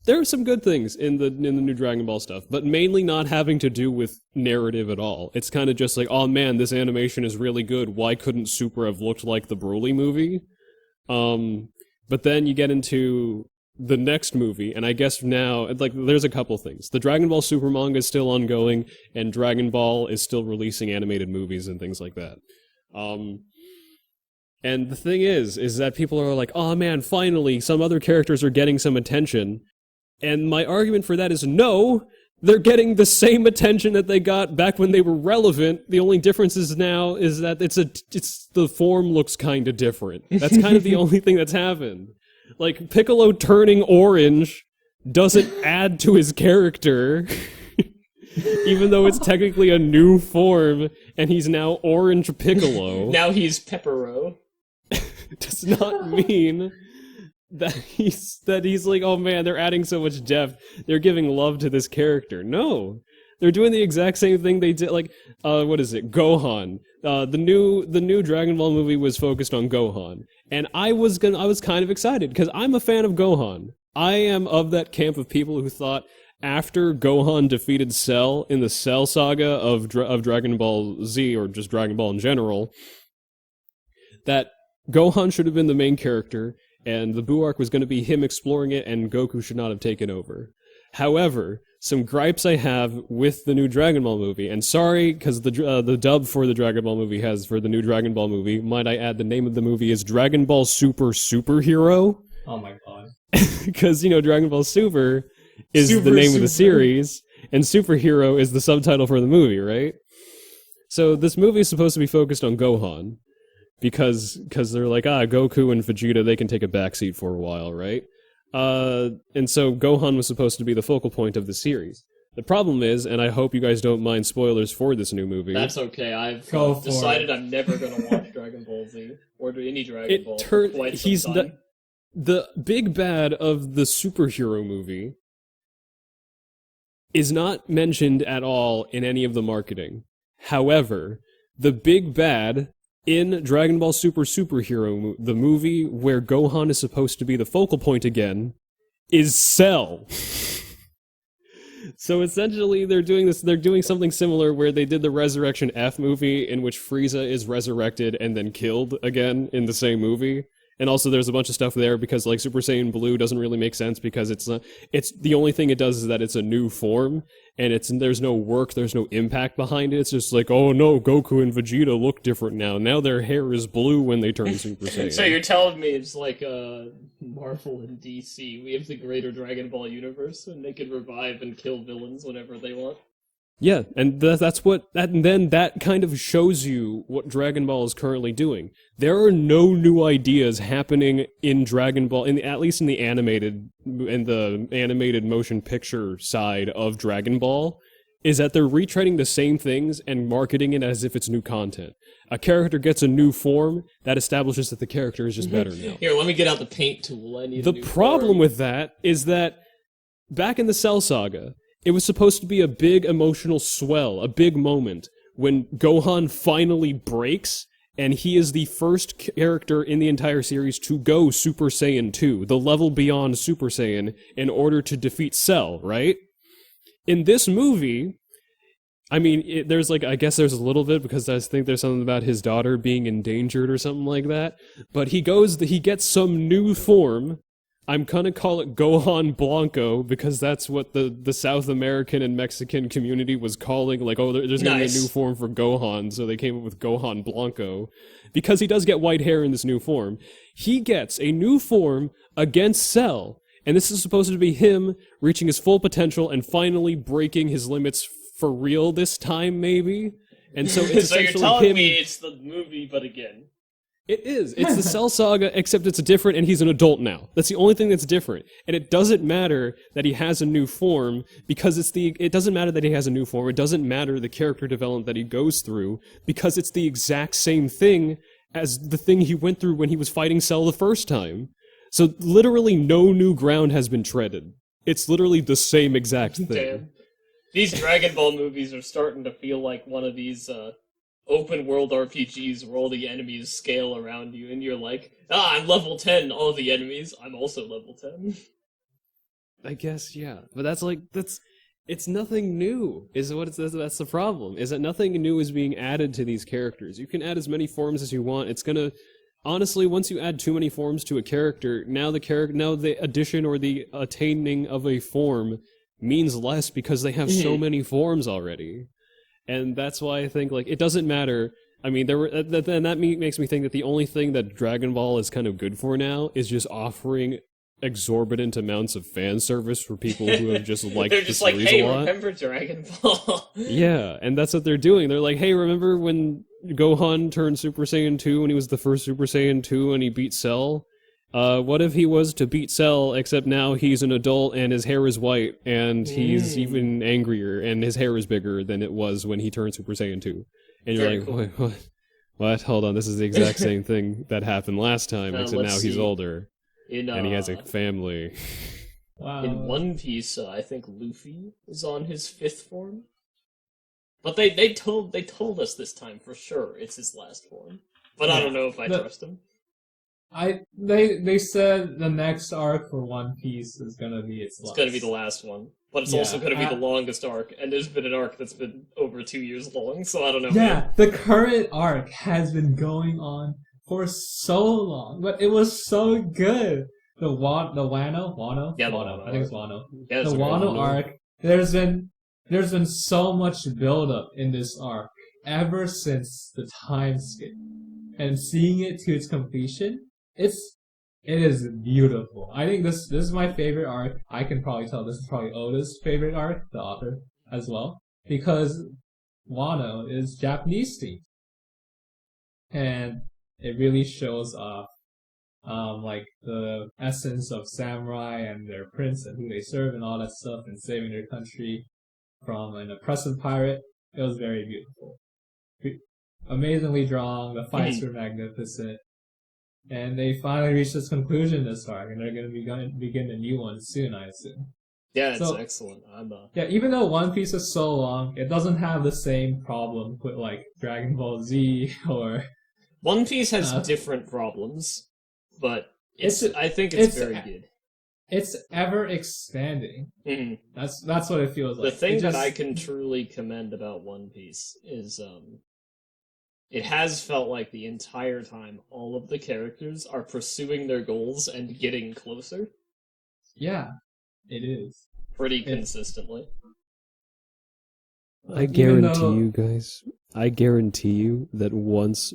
There are some good things in the new Dragon Ball stuff, but mainly not having to do with narrative at all. It's kind of just like, oh man, this animation is really good. Why couldn't Super have looked like the Broly movie? But then you get into the next movie, and I guess now, there's a couple things. The Dragon Ball Super manga is still ongoing, and Dragon Ball is still releasing animated movies and things like that. And the thing is that people are like, oh man, finally, some other characters are getting some attention. And my argument for that is no, they're getting the same attention that they got back when they were relevant. The only difference is now is that the form looks kind of different. That's kind of the only thing that's happened. Like, Piccolo turning orange doesn't add to his character, even though it's technically a new form, and he's now Orange Piccolo. Now he's Peppero. Does not mean that he's like, oh man, they're adding so much depth. They're giving love to this character. No, they're doing the exact same thing they did. Like, what is it? Gohan. The new Dragon Ball movie was focused on Gohan, and I was kind of excited because I'm a fan of Gohan. I am of that camp of people who thought after Gohan defeated Cell in the Cell saga of Dragon Ball Z, or just Dragon Ball in general, that Gohan should have been the main character, and the Buu arc was going to be him exploring it, and Goku should not have taken over. However, some gripes I have with the new Dragon Ball movie, and sorry, because the dub for the Dragon Ball movie for the new Dragon Ball movie, might I add, the name of the movie is Dragon Ball Super Superhero. Oh my god. Because, Dragon Ball Super is the name of the series, and Superhero is the subtitle for the movie, right? So this movie is supposed to be focused on Gohan, because they're like, Goku and Vegeta, they can take a backseat for a while, right? And so Gohan was supposed to be the focal point of the series. The problem is, and I hope you guys don't mind spoilers for this new movie. That's okay. I've decided I'm never going to watch Dragon Ball Z or do any Dragon Ball. He's the big bad of the superhero movie is not mentioned at all in any of the marketing. However, the big bad in Dragon Ball Superhero, the movie where Gohan is supposed to be the focal point again, is Cell. So essentially they're doing something similar where they did the Resurrection F movie in which Frieza is resurrected and then killed again in the same movie. And also there's a bunch of stuff there because like Super Saiyan Blue doesn't really make sense because it's the only thing it does is that it's a new form and there's no work, there's no impact behind it. It's just like, oh no, Goku and Vegeta look different now. Now their hair is blue when they turn Super Saiyan. So you're telling me it's like Marvel and DC. We have the greater Dragon Ball universe and they can revive and kill villains whenever they want. Yeah, and then that kind of shows you what Dragon Ball is currently doing. There are no new ideas happening in Dragon Ball, at least in the animated motion picture side of Dragon Ball, is that they're retreading the same things and marketing it as if it's new content. A character gets a new form, that establishes that the character is just better now. Here, let me get out the paint tool. I need the problem with that is that back in the Cell Saga, it was supposed to be a big emotional swell, a big moment, when Gohan finally breaks, and he is the first character in the entire series to go Super Saiyan 2, the level beyond Super Saiyan, in order to defeat Cell, right? In this movie, I mean, I guess there's a little bit, because I think there's something about his daughter being endangered or something like that, but he gets some new form. I'm gonna call it Gohan Blanco because that's what the South American and Mexican community was calling, like, oh, there's gonna be a new form for Gohan, so they came up with Gohan Blanco. Because he does get white hair in this new form. He gets a new form against Cell, and this is supposed to be him reaching his full potential and finally breaking his limits for real this time, maybe? And so it's so you're telling me it's the movie, but again. It is. It's the Cell Saga, except it's different, and he's an adult now. That's the only thing that's different. And it doesn't matter that he has a new form, because it doesn't matter that he has a new form. It doesn't matter the character development that he goes through, because it's the exact same thing as the thing he went through when he was fighting Cell the first time. So literally no new ground has been treaded. It's literally the same exact thing. Damn. These Dragon Ball movies are starting to feel like one of these, open world RPGs where all the enemies scale around you and you're like, I'm level 10, all the enemies, I'm also level 10. I guess, yeah. But it's nothing new, that's the problem, is that nothing new is being added to these characters. You can add as many forms as you want, honestly, once you add too many forms to a character, now the addition or the attaining of a form means less because they have so many forms already. And that's why I think, like, it doesn't matter. I mean, that makes me think that the only thing that Dragon Ball is kind of good for now is just offering exorbitant amounts of fan service for people who have just liked the series a lot. They're just like, hey, remember Dragon Ball? Yeah, and that's what they're doing. They're like, hey, remember when Gohan turned Super Saiyan 2 when he was the first Super Saiyan 2 and he beat Cell? What if he was to beat Cell, except now he's an adult and his hair is white, and he's even angrier, and his hair is bigger than it was when he turned Super Saiyan 2. And you're like, cool. What? Hold on, this is the exact same thing that happened last time, except now he's older. and he has a family. Wow. In One Piece, I think Luffy is on his 5th form. But they told us this time for sure it's his last form. But I don't know if I trust him. They said the next arc for One Piece is gonna be its last. It's gonna be the last one. But it's also gonna be the longest arc, and there's been an arc that's been over 2 years long, so I don't know. Yeah, the current arc has been going on for so long, but it was so good. The Wano? Yeah, Wano. I think it's Wano. Yeah, the Wano arc. There's been so much build-up in this arc ever since the time skip, and seeing it to its completion, it is beautiful. I think this is my favorite arc. I can probably tell this is probably Oda's favorite arc, the author as well, because Wano is Japanese themed, and it really shows off like the essence of samurai and their prince and who they serve and all that stuff, and saving their country from an oppressive pirate. It was very beautiful. Amazingly drawn, the fights were magnificent. And they finally reached this conclusion this arc, and they're going to begin a new one soon, I assume. Yeah, it's excellent. Yeah, even though One Piece is so long, it doesn't have the same problem with like Dragon Ball Z or... One Piece has different problems, but I think it's very good. It's ever expanding. Mm-hmm. That's what it feels like. The thing that I can truly commend about One Piece is it has felt like the entire time all of the characters are pursuing their goals and getting closer. Yeah, it is. Pretty consistently. I guarantee you guys, that once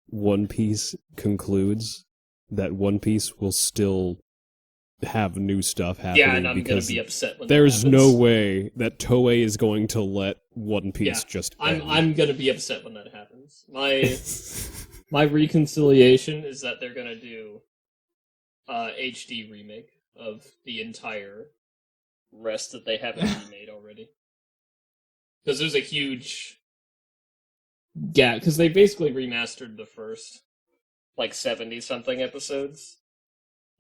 One Piece concludes, that One Piece will still have new stuff happening. Yeah, and I'm going to be upset when there's that happens. no way that Toei is going to let One Piece just end. I'm going to be upset when that happens. My reconciliation is that they're going to do HD remake of the entire rest that they haven't remade already. Because there's a huge gap, because they basically remastered the first 70-something episodes.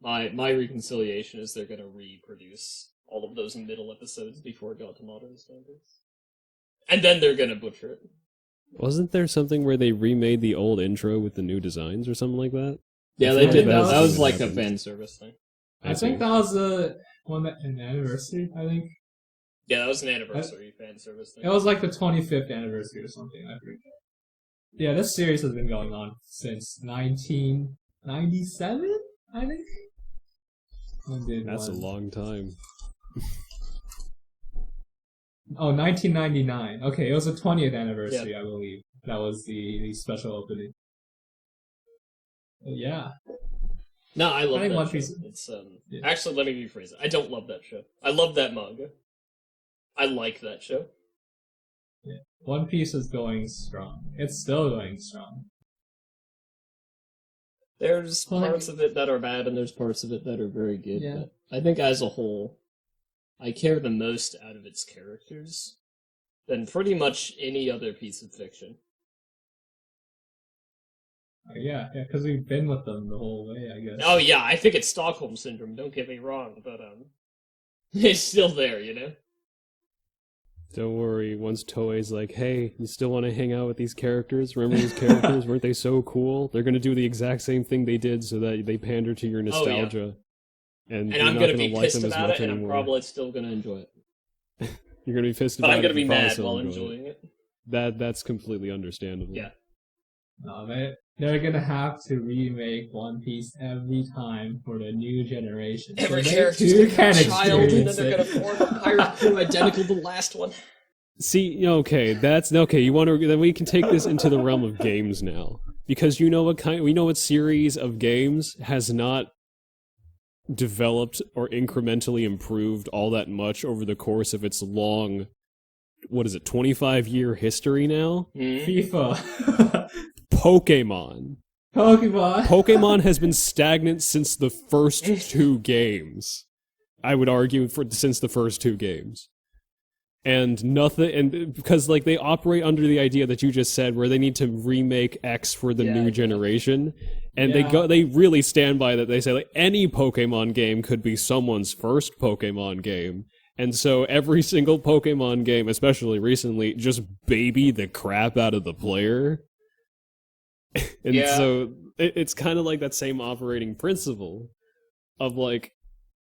My reconciliation is they're going to reproduce all of those middle episodes before it got to modern standards. And then they're going to butcher it. Wasn't there something where they remade the old intro with the new designs or something like that? Yeah, they did that. That was like a fan service thing. I think that was an anniversary, I think. Yeah, that was an anniversary fan service thing. It was like the 25th anniversary or something, I forget. Yeah, this series has been going on since 1997, I think? That's a long time. 1999. Okay, it was the 20th anniversary, I believe. That was the special opening. Yeah. No, I love that show. It's actually, let me rephrase it. I don't love that show. I love that manga. I like that show. Yeah. One Piece is going strong. It's still going strong. There's parts of it that are bad, and there's parts of it that are very good. Yeah. But I think as a whole, I care the most out of its characters than pretty much any other piece of fiction. Yeah, because we've been with them the whole way, I guess. Oh yeah, I think it's Stockholm Syndrome, don't get me wrong, but it's still there, you know? Don't worry, once Toei's like, hey, you still want to hang out with these characters? Remember these characters? Weren't they so cool? They're going to do the exact same thing they did so that they pander to your nostalgia. And I'm going to be pissed about it, and I'm probably still going to enjoy it. You're going to be pissed about it. But I'm going to be mad while enjoying it. That's completely understandable. Yeah. No, they're going to have to remake One Piece every time for the new generation. Every character's going to be a child, and then they're going to form a pirate crew identical to the last one. See, okay, that's okay. You want to? Then we can take this into the realm of games now, because we know what series of games has not developed or incrementally improved all that much over the course of its long, 25-year history now? FIFA. Pokemon. Pokemon has been stagnant since the first two games. I would argue since the first two games. and nothing, and because like they operate under the idea that you just said, where they need to remake X for the new generation, and they really stand by that. They say like any Pokemon game could be someone's first Pokemon game, and so every single Pokemon game, especially recently, just baby the crap out of the player. And so it's kind of like that same operating principle of like,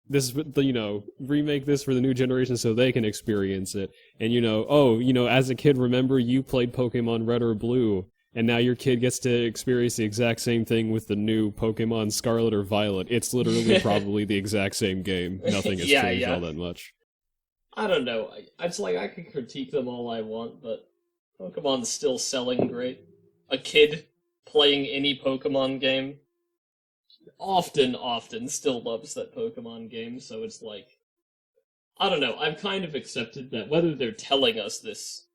this, you know, remake this for the new generation so they can experience it. And, you know, oh, you know, as a kid, remember you played Pokemon Red or Blue, and now your kid gets to experience the exact same thing with the new Pokemon Scarlet or Violet. It's literally probably the exact same game. Nothing has changed all that much. I don't know. It's like I can critique them all I want, but Pokemon's still selling great. A kid playing any Pokemon game often still loves that Pokemon game, so it's like, I don't know, I've kind of accepted that whether they're telling us this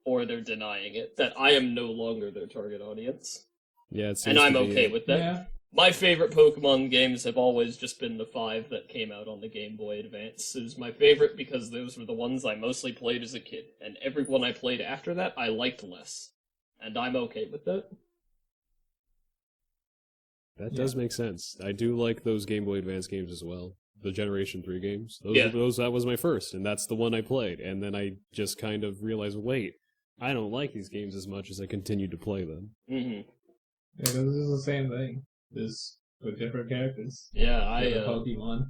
or they're denying it, that I am no longer their target audience. Yeah, and I'm okay with that. Yeah. My favorite Pokemon games have always just been the 5 that came out on the Game Boy Advance. It was my favorite because those were the ones I mostly played as a kid, and every one I played after that I liked less. And I'm okay with that. That does make sense. I do like those Game Boy Advance games as well. The Generation 3 games. That was my first, and that's the one I played. And then I just kind of realized, wait, I don't like these games as much as I continued to play them. Mm-hmm. Yeah, this is the same thing. Just with different characters. Yeah, Pokemon.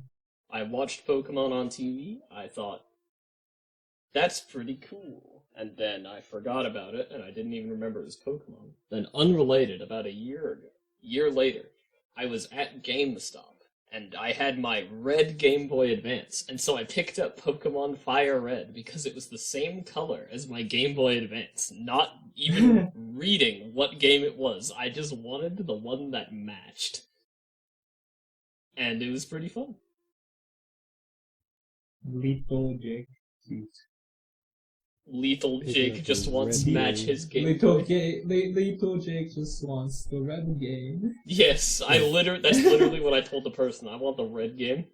I watched Pokemon on TV. I thought, that's pretty cool. And then I forgot about it, and I didn't even remember it was Pokemon. Then, unrelated, about a year later, I was at GameStop, and I had my red Game Boy Advance, and so I picked up Pokemon Fire Red because it was the same color as my Game Boy Advance, not even reading what game it was. I just wanted the one that matched. And it was pretty fun. Lethal Jake. Lethal Jake just wants to match his game. Lethal Jake just wants the red game. Yes, that's literally what I told the person. I want the red game.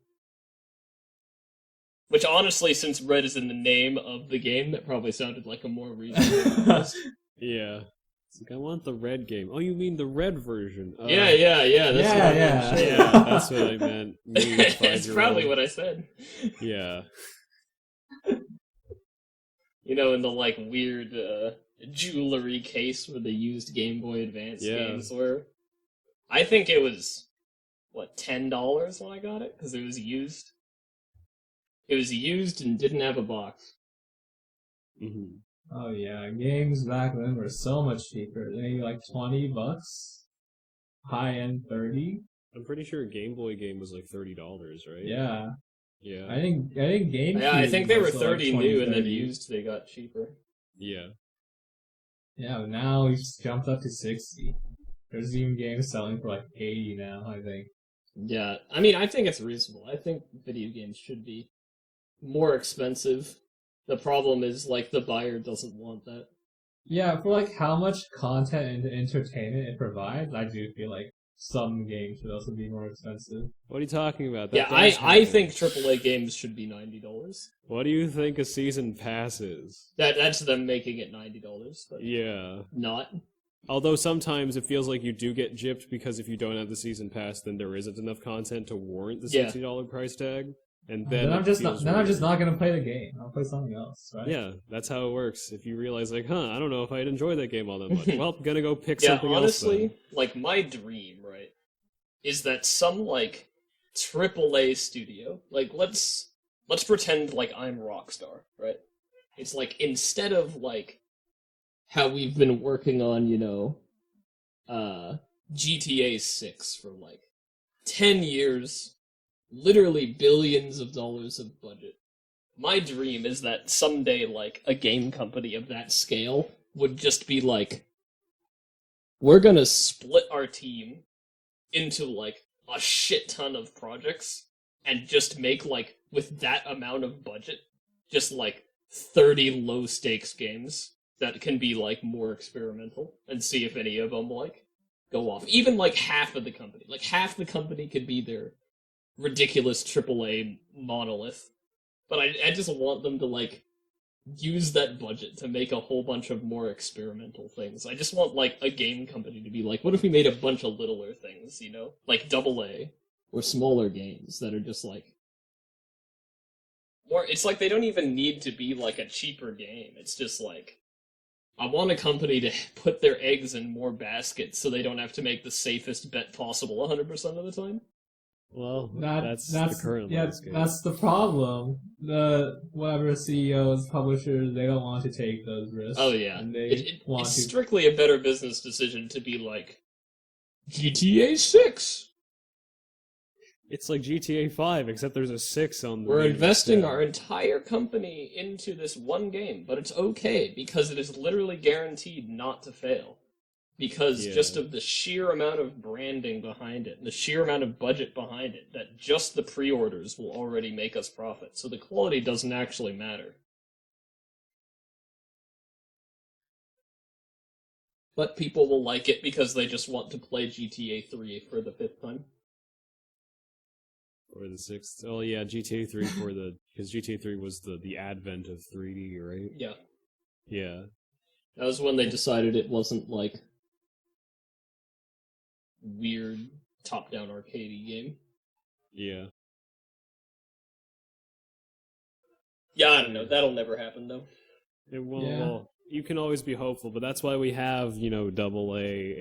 Which honestly, since red is in the name of the game, that probably sounded like a more reasonable request. Yeah. It's like, I want the red game. Oh, you mean the red version? Yeah. That's what I meant. It's probably what I said. Yeah. You know, in the, like, weird jewelry case where the used Game Boy Advance games were. I think it was, $10 when I got it? Because it was used. It was used and didn't have a box. Mm-hmm. Oh yeah, games back then were so much cheaper. Maybe like $20, high end 30. I'm pretty sure a Game Boy game was like $30, right? Yeah. Yeah. I think GameCube. Yeah, I think they were 30 like new, and 30. then used they got cheaper. Yeah. Yeah, but now we've jumped up to 60. There's even games selling for like 80 now, I think. Yeah, I mean, I think it's reasonable. I think video games should be more expensive. The problem is, like, the buyer doesn't want that. Yeah, for like how much content and entertainment it provides, I do feel like some games should also be more expensive. What are you talking about? I think AAA games should be $90. What do you think a season pass is? That's them making it $90. But yeah. Not. Although sometimes it feels like you do get gypped because if you don't have the season pass, then there isn't enough content to warrant the $60 price tag. And then I'm just not gonna play the game. I'll play something else, right? Yeah, that's how it works. If you realize, like, I don't know if I'd enjoy that game all that much. Well, gonna go pick something else. Yeah, honestly, like, my dream, right, is that some, like, AAA studio, like, let's pretend, like, I'm Rockstar, right? It's like, instead of, like, how we've been working on, you know, GTA 6 for, like, 10 years, literally billions of dollars of budget. My dream is that someday, like, a game company of that scale would just be like, we're gonna split our team into, like, a shit ton of projects and just make, like, with that amount of budget, just, like, 30 low-stakes games that can be, like, more experimental and see if any of them, like, go off. Even, like, half of the company. Like, half the company could be their ridiculous AAA monolith. But I just want them to, like, use that budget to make a whole bunch of more experimental things. I just want, like, a game company to be like, what if we made a bunch of littler things, you know? Like AA, or smaller games that are just, like... Or it's like they don't even need to be, like, a cheaper game. It's just, like... I want a company to put their eggs in more baskets so they don't have to make the safest bet possible 100% of the time. Well, that's the current landscape. That's the problem. The whatever CEOs, publishers, they don't want to take those risks. Oh yeah, and it's strictly a better business decision to be like GTA 6. It's like GTA 5, except there's a 6 on the... We're investing our entire company into this one game, but it's okay because it is literally guaranteed not to fail. Because just of the sheer amount of branding behind it, the sheer amount of budget behind it, that just the pre-orders will already make us profit. So the quality doesn't actually matter. But people will like it because they just want to play GTA 3 for the 5th time. Or the 6th. Oh yeah, GTA 3 for the... Because GTA 3 was the advent of 3D, right? Yeah. Yeah. That was when they decided it wasn't, like... weird top-down arcadey game. Yeah. Yeah, I don't know. That'll never happen, though. It will. Yeah. Well, you can always be hopeful, but that's why we have, AA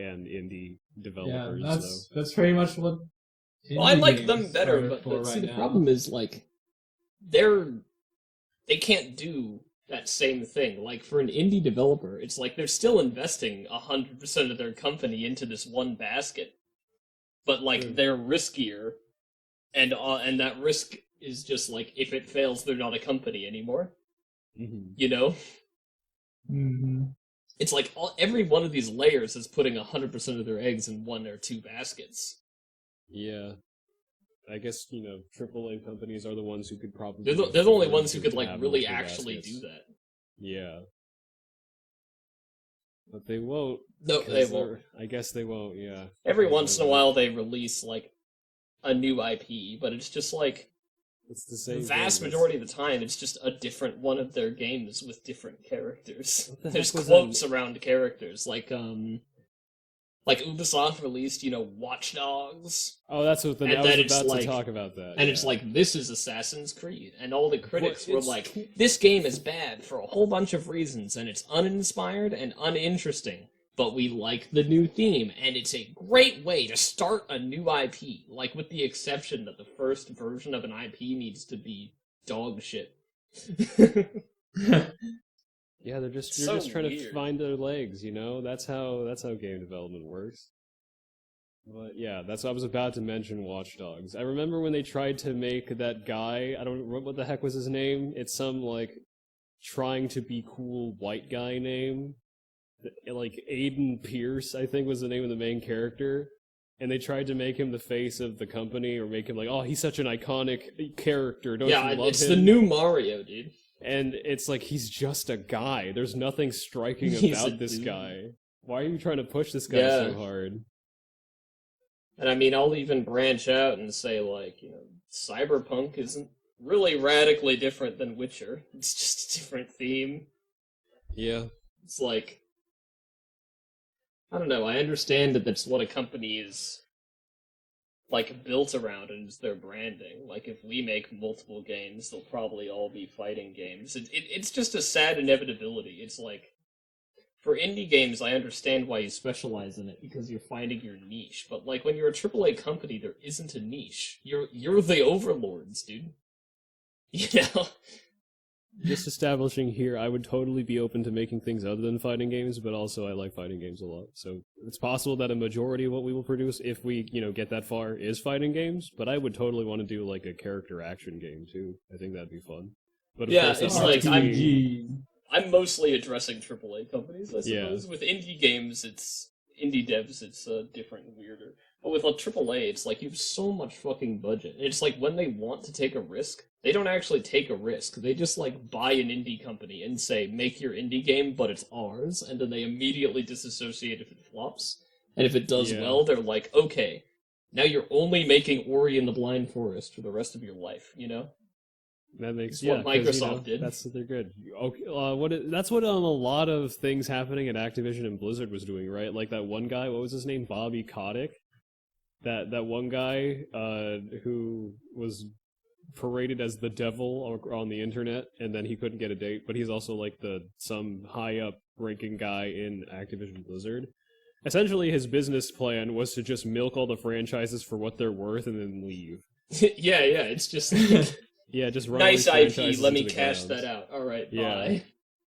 and indie developers. Yeah, that's pretty much what. Well, I like them better, but see, the problem is like they can't do that same thing. Like for an indie developer, it's like they're still investing 100% of their company into this one basket, but like they're riskier, and that risk is just like if it fails, they're not a company anymore. Mm-hmm. You know. Mm-hmm. It's like every one of these layers is putting 100% of their eggs in one or two baskets. Yeah. I guess, AAA companies are the ones who could probably... They're the only ones who could, like, really actually do that. Yeah. But they won't. No, they won't. I guess they won't, yeah. Every once in a while they release, like, a new IP, but it's just, like... It's the same The vast majority of the time, it's just a different one of their games with different characters. There's quotes around characters, like Ubisoft released, Watch Dogs. Oh, that's what I was about to talk about that. And it's like, this is Assassin's Creed. And all the critics were like, this game is bad for a whole bunch of reasons, and it's uninspired and uninteresting. But we like the new theme, and it's a great way to start a new IP. Like, with the exception that the first version of an IP needs to be dog shit. Yeah, you're just trying to find their legs, That's how game development works. But yeah, that's what I was about to mention. Watch Dogs. I remember when they tried to make that guy. I don't remember what the heck was his name. It's some trying to be cool white guy name. Like Aiden Pierce, I think, was the name of the main character, and they tried to make him the face of the company, or make him like, oh, he's such an iconic character. Don't you love him? Yeah, it's the new Mario, dude. And it's like he's just a guy. There's nothing striking about this guy. Why are you trying to push this guy so hard? And I mean, I'll even branch out and say, Cyberpunk isn't really radically different than Witcher. It's just a different theme. Yeah. It's like, I don't know, I understand that that's what a company is, built around, and it's their branding. Like, if we make multiple games, they'll probably all be fighting games. It's just a sad inevitability. It's like, for indie games, I understand why you specialize in it, because you're finding your niche. But, when you're a AAA company, there isn't a niche. You're the overlords, dude. Just establishing here, I would totally be open to making things other than fighting games, but also I like fighting games a lot. So it's possible that a majority of what we will produce, if we, get that far, is fighting games, but I would totally want to do, a character action game, too. I think that'd be fun. But of course, it's like, I'm mostly addressing AAA companies, I suppose. Yeah. With indie games, indie devs, it's different and weirder. But with AAA, it's like you have so much fucking budget. It's like when they want to take a risk, they don't actually take a risk. They just buy an indie company and say, make your indie game, but it's ours, and then they immediately disassociate if it flops. And if it does well, they're like, okay, now you're only making Ori and the Blind Forest for the rest of your life, That makes what Microsoft did. That's what they're good. Okay, that's what a lot of things happening at Activision and Blizzard was doing, right? Like that one guy, what was his name, Bobby Kotick? That one guy who was paraded as the devil on the internet, and then he couldn't get a date, but he's also like some high up ranking guy in Activision Blizzard. Essentially, his business plan was to just milk all the franchises for what they're worth and then leave. yeah, it's just like, yeah, just run nice IP. Let me cash that out. All right, bye.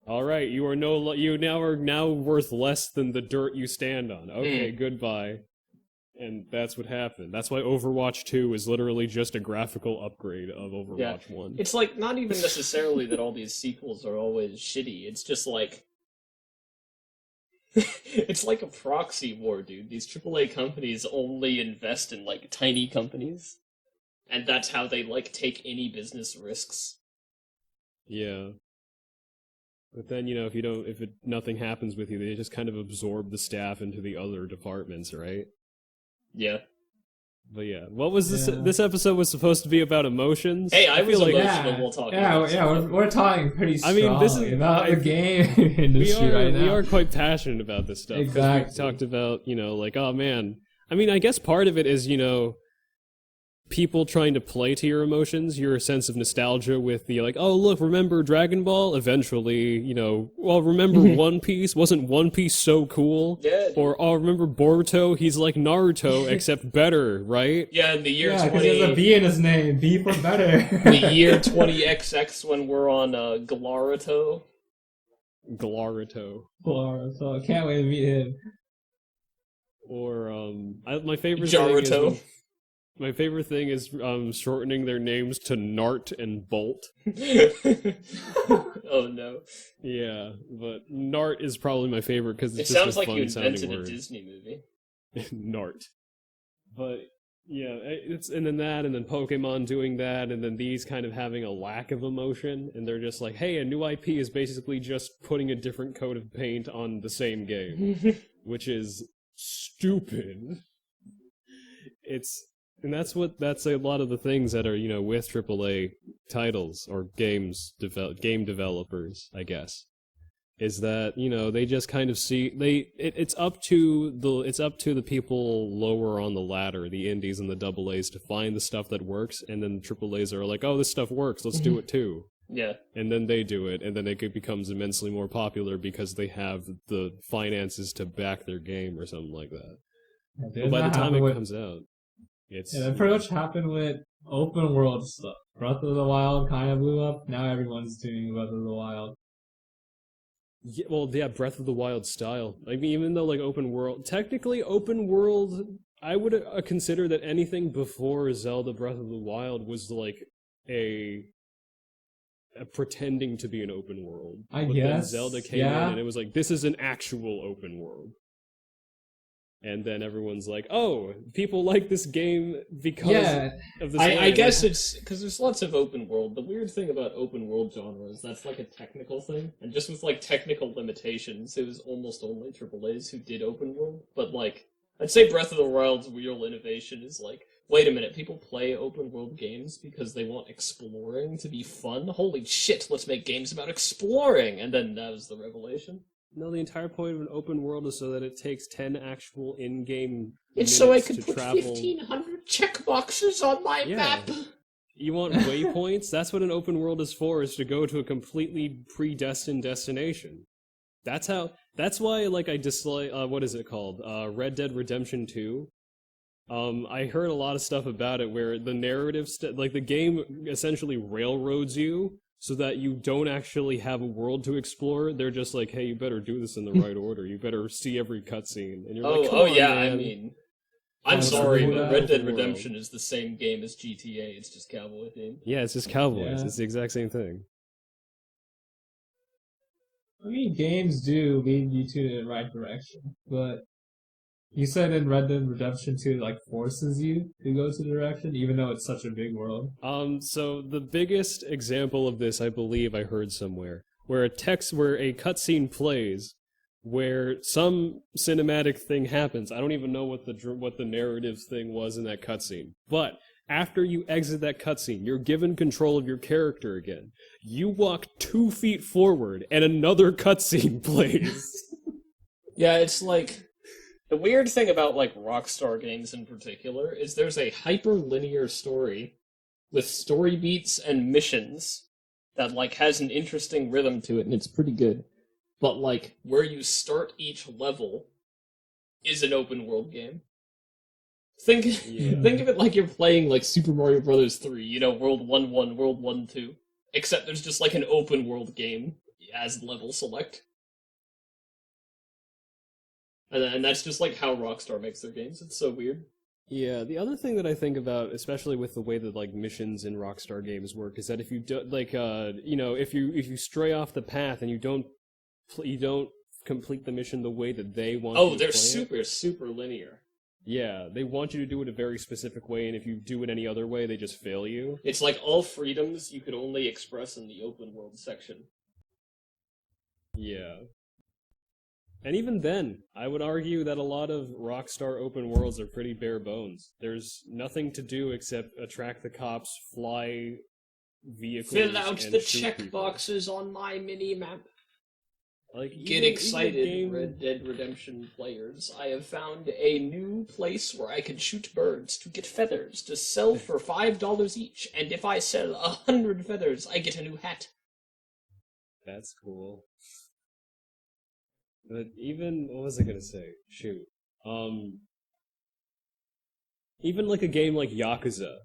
All right, you are now worth less than the dirt you stand on. Okay, goodbye. And that's what happened. That's why Overwatch 2 is literally just a graphical upgrade of Overwatch 1. It's like not even necessarily that all these sequels are always shitty. It's just like it's like a proxy war, dude. These AAA companies only invest in like tiny companies, and that's how they like take any business risks. Yeah. But then, if nothing happens with you, they just kind of absorb the staff into the other departments, right? Yeah. But yeah, what was this? Yeah. This episode was supposed to be about emotions. Hey, I was emotional while talking. We're talking pretty strong. I mean, this is about the game industry right now. We are quite passionate about this stuff. Exactly. We talked about, like, oh man. I mean, I guess part of it is, people trying to play to your emotions, your sense of nostalgia with the like, oh look, remember Dragon Ball? Eventually, remember One Piece? Wasn't One Piece so cool? Yeah. Or remember Boruto? He's like Naruto except better, right? Yeah, in the year 20. because there's a B in his name. B for better. The year 20XX when we're on Galaruto. Galaruto. I can't wait to meet him. Or my favorite Jaruto. My favorite thing is shortening their names to Nart and Bolt. Oh no. Yeah, but Nart is probably my favorite because it's it just sounds a like fun you invented sounding a word. Disney movie. Nart. But yeah, and then Pokemon doing that, and then these kind of having a lack of emotion, and they're just like, hey, a new IP is basically just putting a different coat of paint on the same game, which is stupid. And that's a lot of the things that are, with AAA titles or game developers, I guess, is that, they just kind of see it's up to the people lower on the ladder, the indies and the AA's, to find the stuff that works, and then AAA's are like, oh, this stuff works, let's do it too. Yeah. And then they do it, and then it becomes immensely more popular because they have the finances to back their game or something like that. But by the time it comes out, that pretty much happened with open world stuff. Breath of the Wild kind of blew up. Now everyone's doing Breath of the Wild. Yeah, well, yeah, Breath of the Wild style. I mean, even though technically open world, I would consider that anything before Zelda Breath of the Wild was like a pretending to be an open world. But then Zelda came in and it was like, this is an actual open world. And then everyone's like, oh, people like this game because of this. I guess it's because there's lots of open world. The weird thing about open world genre is that's like a technical thing. And just with like technical limitations, it was almost only AAAs who did open world. But like, I'd say Breath of the Wild's real innovation is like, wait a minute, people play open world games because they want exploring to be fun? Holy shit, let's make games about exploring! And then that was the revelation. No, the entire point of an open world is so that it takes 10 actual in-game It's so I could to put travel. 1,500 checkboxes on my map! You want waypoints? That's what an open world is for, is to go to a completely predestined destination. That's why, like, I dislike, what is it called? Red Dead Redemption 2. I heard a lot of stuff about it where the narrative, the game essentially railroads you so that you don't actually have a world to explore. They're just like, hey, you better do this in the right order. You better see every cutscene. And you're like, come on, man. I mean, I'm sorry, but Red Dead Redemption is the same game as GTA. It's just cowboy themed. Yeah, it's just cowboys. Yeah. It's the exact same thing. I mean, games do lead you to the right direction, but you said in Red Dead Redemption 2, like, forces you to go to the direction, even though it's such a big world. So the biggest example of this, I believe I heard somewhere, where a cutscene plays, where some cinematic thing happens. I don't even know what the narrative thing was in that cutscene, but After you exit that cutscene, you're given control of your character again. You walk 2 feet forward, and another cutscene plays. Yeah, it's like... The weird thing about, like, Rockstar games in particular is there's a hyper-linear story with story beats and missions that, like, has an interesting rhythm to it, and it's pretty good. But, like, where you start each level is an open-world game. Think of it like you're playing, like, Super Mario Bros. 3, you know, World 1-1, World 1-2. Except there's just, like, an open-world game as level select. And that's just, like, how Rockstar makes their games. It's so weird. Yeah, the other thing that I think about, especially with the way that, like, missions in Rockstar games work, is that if you do, like, you know, if you stray off the path and you don't complete the mission the way that they want you to play they're super linear. Yeah, they want you to do it a very specific way, and if you do it any other way, they just fail you. It's like all freedoms you could only express in the open world section. Yeah. And even then, I would argue that a lot of Rockstar open worlds are pretty bare bones. There's nothing to do except attract the cops, fly vehicles, fill out and the shoot checkboxes on my mini-map. Like, Get excited, Red Dead Redemption players. I have found a new place where I can shoot birds to get feathers to sell for $5 each, and if I sell 100 feathers, I get a new hat. That's cool. But even, what was I gonna say? Shoot. Even like a game like Yakuza,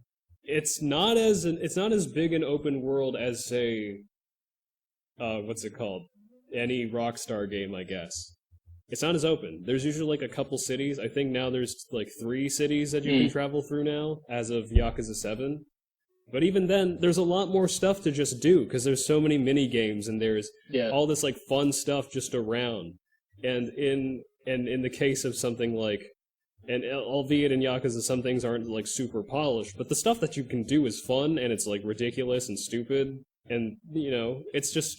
it's not as big an open world as, say, what's it called? Any Rockstar game, I guess. It's not as open. There's usually like a couple cities. I think now there's like 3 cities that you can travel through now, as of Yakuza 7. But even then, there's a lot more stuff to just do, because there's so many mini games and there's all this like fun stuff just around. And in the case of something like, and albeit in Yakuza some things aren't like super polished, but the stuff that you can do is fun and it's like ridiculous and stupid, and you know, it's just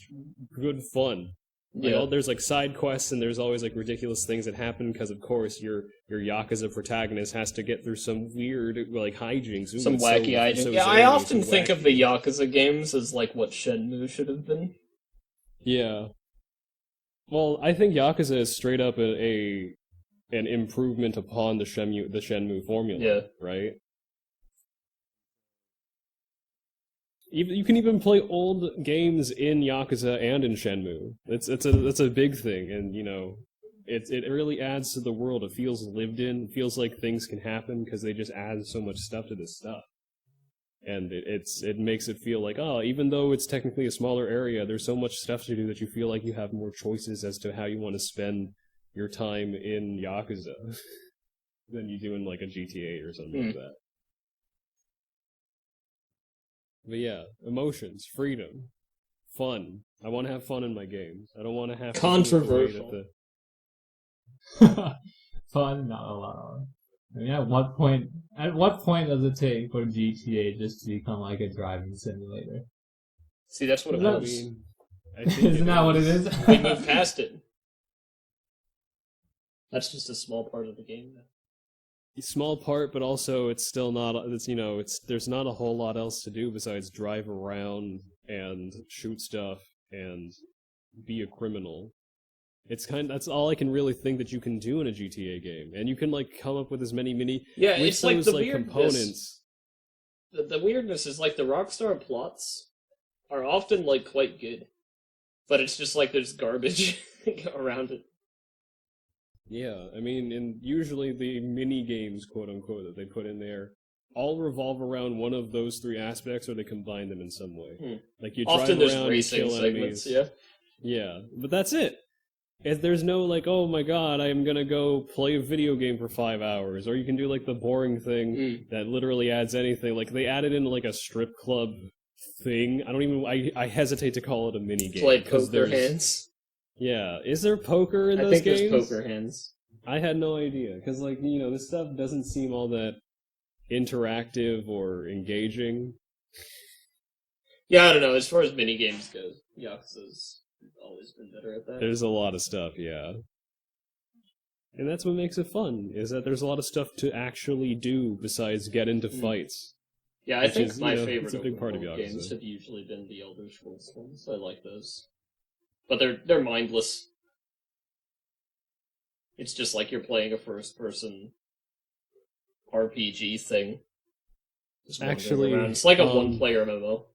good fun. Like, there's like side quests and there's always like ridiculous things that happen because of course your Yakuza protagonist has to get through some weird like hijinks. Some wacky hijinks. Yeah, I often think of the Yakuza games as like what Shenmue should have been. Yeah. Well, I think Yakuza is straight up an improvement upon the Shenmue formula, right? You can even play old games in Yakuza and in Shenmue. It's a big thing, and you know, it really adds to the world. It feels lived in. It feels like things can happen because they just add so much stuff to this stuff. And it makes it feel like, oh, even though it's technically a smaller area, there's so much stuff to do that you feel like you have more choices as to how you want to spend your time in Yakuza than you do in like a GTA or something like that. But yeah, emotions, freedom, fun. I want to have fun in my games. I don't want to have controversial. Fun, not a lot. I mean, at what point does it take for GTA just to become like a driving simulator? See, that's what it was. Isn't that what it is? We moved past it. That's just a small part of the game now. A small part, but also it's still not. It's, you know, there's not a whole lot else to do besides drive around and shoot stuff and be a criminal. That's all I can really think that you can do in a GTA game, and you can like come up with as many it's like those, the like, weirdness. components. The weirdness is like the Rockstar plots are often like quite good, but it's just like there's garbage around it. Yeah, I mean, and usually the mini games, quote unquote, that they put in there all revolve around one of those 3 aspects, or they combine them in some way. Like you often drive there's around, racing you kill segments, enemies. Yeah, but that's it. There's no like, oh my god, I'm gonna go play a video game for 5 hours, or you can do like the boring thing that literally adds anything. Like they added in like a strip club thing. I hesitate to call it a mini game. Play poker hands. Yeah, is there poker in those games? I think there's poker hands. I had no idea, because like, you know, this stuff doesn't seem all that interactive or engaging. Yeah, I don't know. As far as mini games go, Yakuza's always been better at that. There's a lot of stuff, yeah. And that's what makes it fun, is that there's a lot of stuff to actually do besides get into fights. Yeah, I think is, my you know, favorite it's a big part of open world games Yakuza. have usually been the Elder Scrolls ones. I like those, but they're mindless. It's just like you're playing a first-person RPG thing. Just wandering Actually, around. It's like a one-player MMO.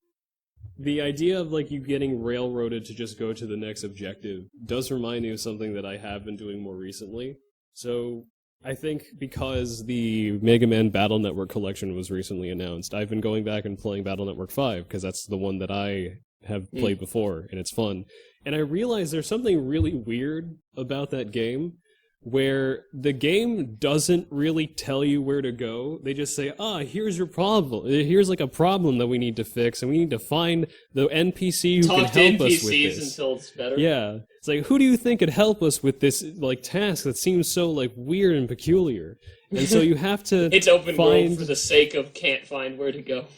The idea of like you getting railroaded to just go to the next objective does remind me of something that I have been doing more recently. So I think because the Mega Man Battle Network collection was recently announced, I've been going back and playing Battle Network 5 because that's the one that I have played before and it's fun. And I realized there's something really weird about that game where the game doesn't really tell you where to go. They just say, here's your problem. Here's like a problem that we need to fix, and we need to find the NPC who can help us with this. Until it's better. Yeah. It's like, who do you think could help us with this like task that seems so like weird and peculiar? And so you have to It's open world for the sake of can't find where to go.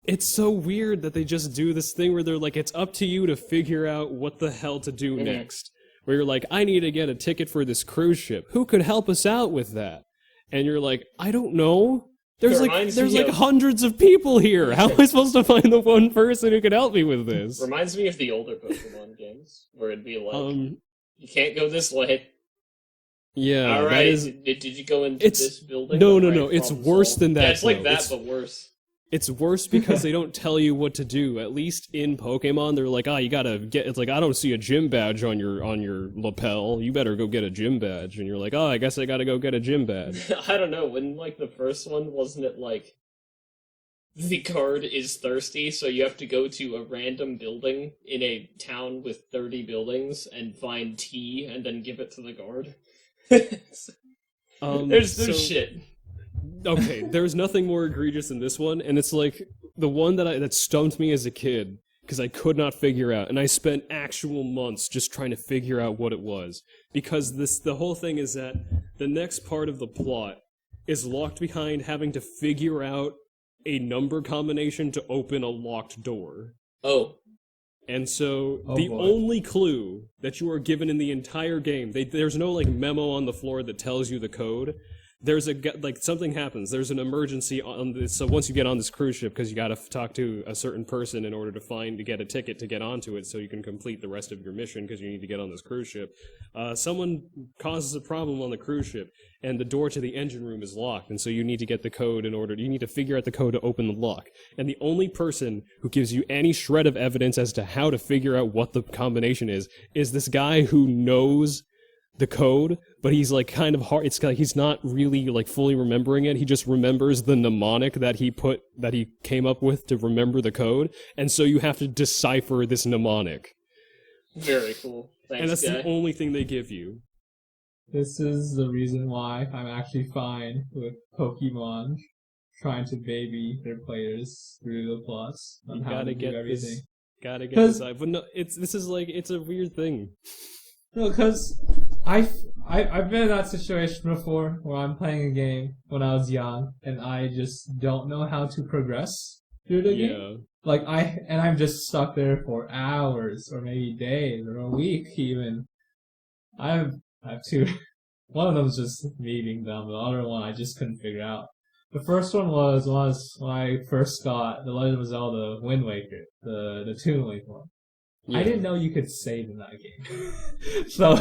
It's so weird that they just do this thing where they're like, it's up to you to figure out what the hell to do next. Where you're like, I need to get a ticket for this cruise ship. Who could help us out with that? And you're like, I don't know. There's like hundreds of people here. How am I supposed to find the one person who could help me with this? Reminds me of the older Pokemon games, where it'd be like, you can't go this way. Yeah. All right. Did you go into this building? No. It's worse than that. Yeah, it's like that, but worse. It's worse because they don't tell you what to do. At least in Pokemon, they're like, you gotta get. It's like, I don't see a gym badge on your lapel. You better go get a gym badge. And you're like, I guess I gotta go get a gym badge. I don't know. When like the first one, wasn't it like the guard is thirsty, so you have to go to a random building in a town with 30 buildings and find tea and then give it to the guard? There's shit. Okay, there's nothing more egregious than this one, and it's like the one that stumped me as a kid because I could not figure out, and I spent actual months just trying to figure out what it was. Because the whole thing is that the next part of the plot is locked behind having to figure out a number combination to open a locked door. Oh. And so the only clue that you are given in the entire game, there's no like memo on the floor that tells you the code. There's something happens. There's an emergency on this. So once you get on this cruise ship, because you got to talk to a certain person in order to get a ticket to get onto it, so you can complete the rest of your mission because you need to get on this cruise ship. Someone causes a problem on the cruise ship, and the door to the engine room is locked, and so you need to get the code you need to figure out the code to open the lock. And the only person who gives you any shred of evidence as to how to figure out what the combination is this guy who knows the code, but he's like kind of hard. It's like he's not really like fully remembering it. He just remembers the mnemonic that he came up with to remember the code, and so you have to decipher this mnemonic. Very cool. Thanks, and that's guy. the only thing they give you. This is the reason why I'm actually fine with Pokemon trying to baby their players through the plots on how to do everything. Gotta get this. But no, this is a weird thing. No, because I've been in that situation before where I'm playing a game when I was young and I just don't know how to progress through the game. Like I'm just stuck there for hours or maybe days or a week even. I have two. One of them was just me being dumb. The other one I just couldn't figure out. The first one was when I first got The Legend of Zelda Wind Waker, the Toon Link one. Yeah. I didn't know you could save in that game. So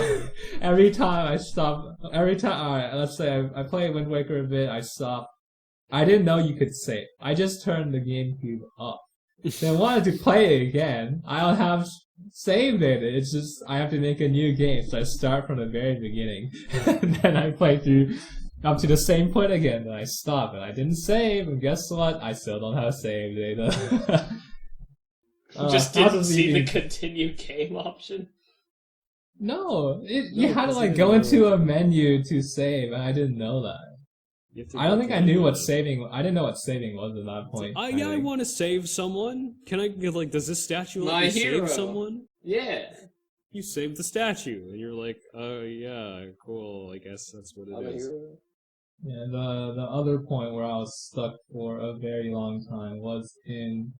every time, alright, let's say I play Wind Waker a bit, I stop. I didn't know you could save. I just turned the GameCube up. Then wanted to play it again. I don't have saved it. It's just, I have to make a new game. So I start from the very beginning. And then I play through up to the same point again. Then I stop and I didn't save. And guess what? I still don't have save data. Just didn't see the continue game option? No, you had to go into a menu to save, and I didn't know that. I don't think I knew what saving. I didn't know what saving was at that point. I want to save someone. Can I does this statue let me save someone? Yeah. You saved the statue, and you're like, oh yeah, cool. I guess that's what it is. Yeah. The other point where I was stuck for a very long time was in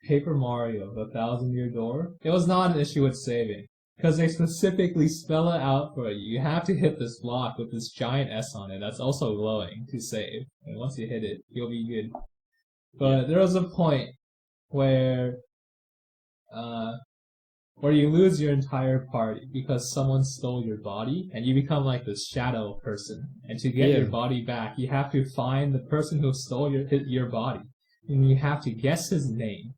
Paper Mario: The Thousand-Year Door. It was not an issue with saving, because they specifically spell it out for you. You have to hit this block with this giant S on it that's also glowing to save. And once you hit it, you'll be good. But there was a point where uh where you lose your entire party because someone stole your body and you become like this shadow person. And to get your body back, you have to find the person who stole your body. And you have to guess his name.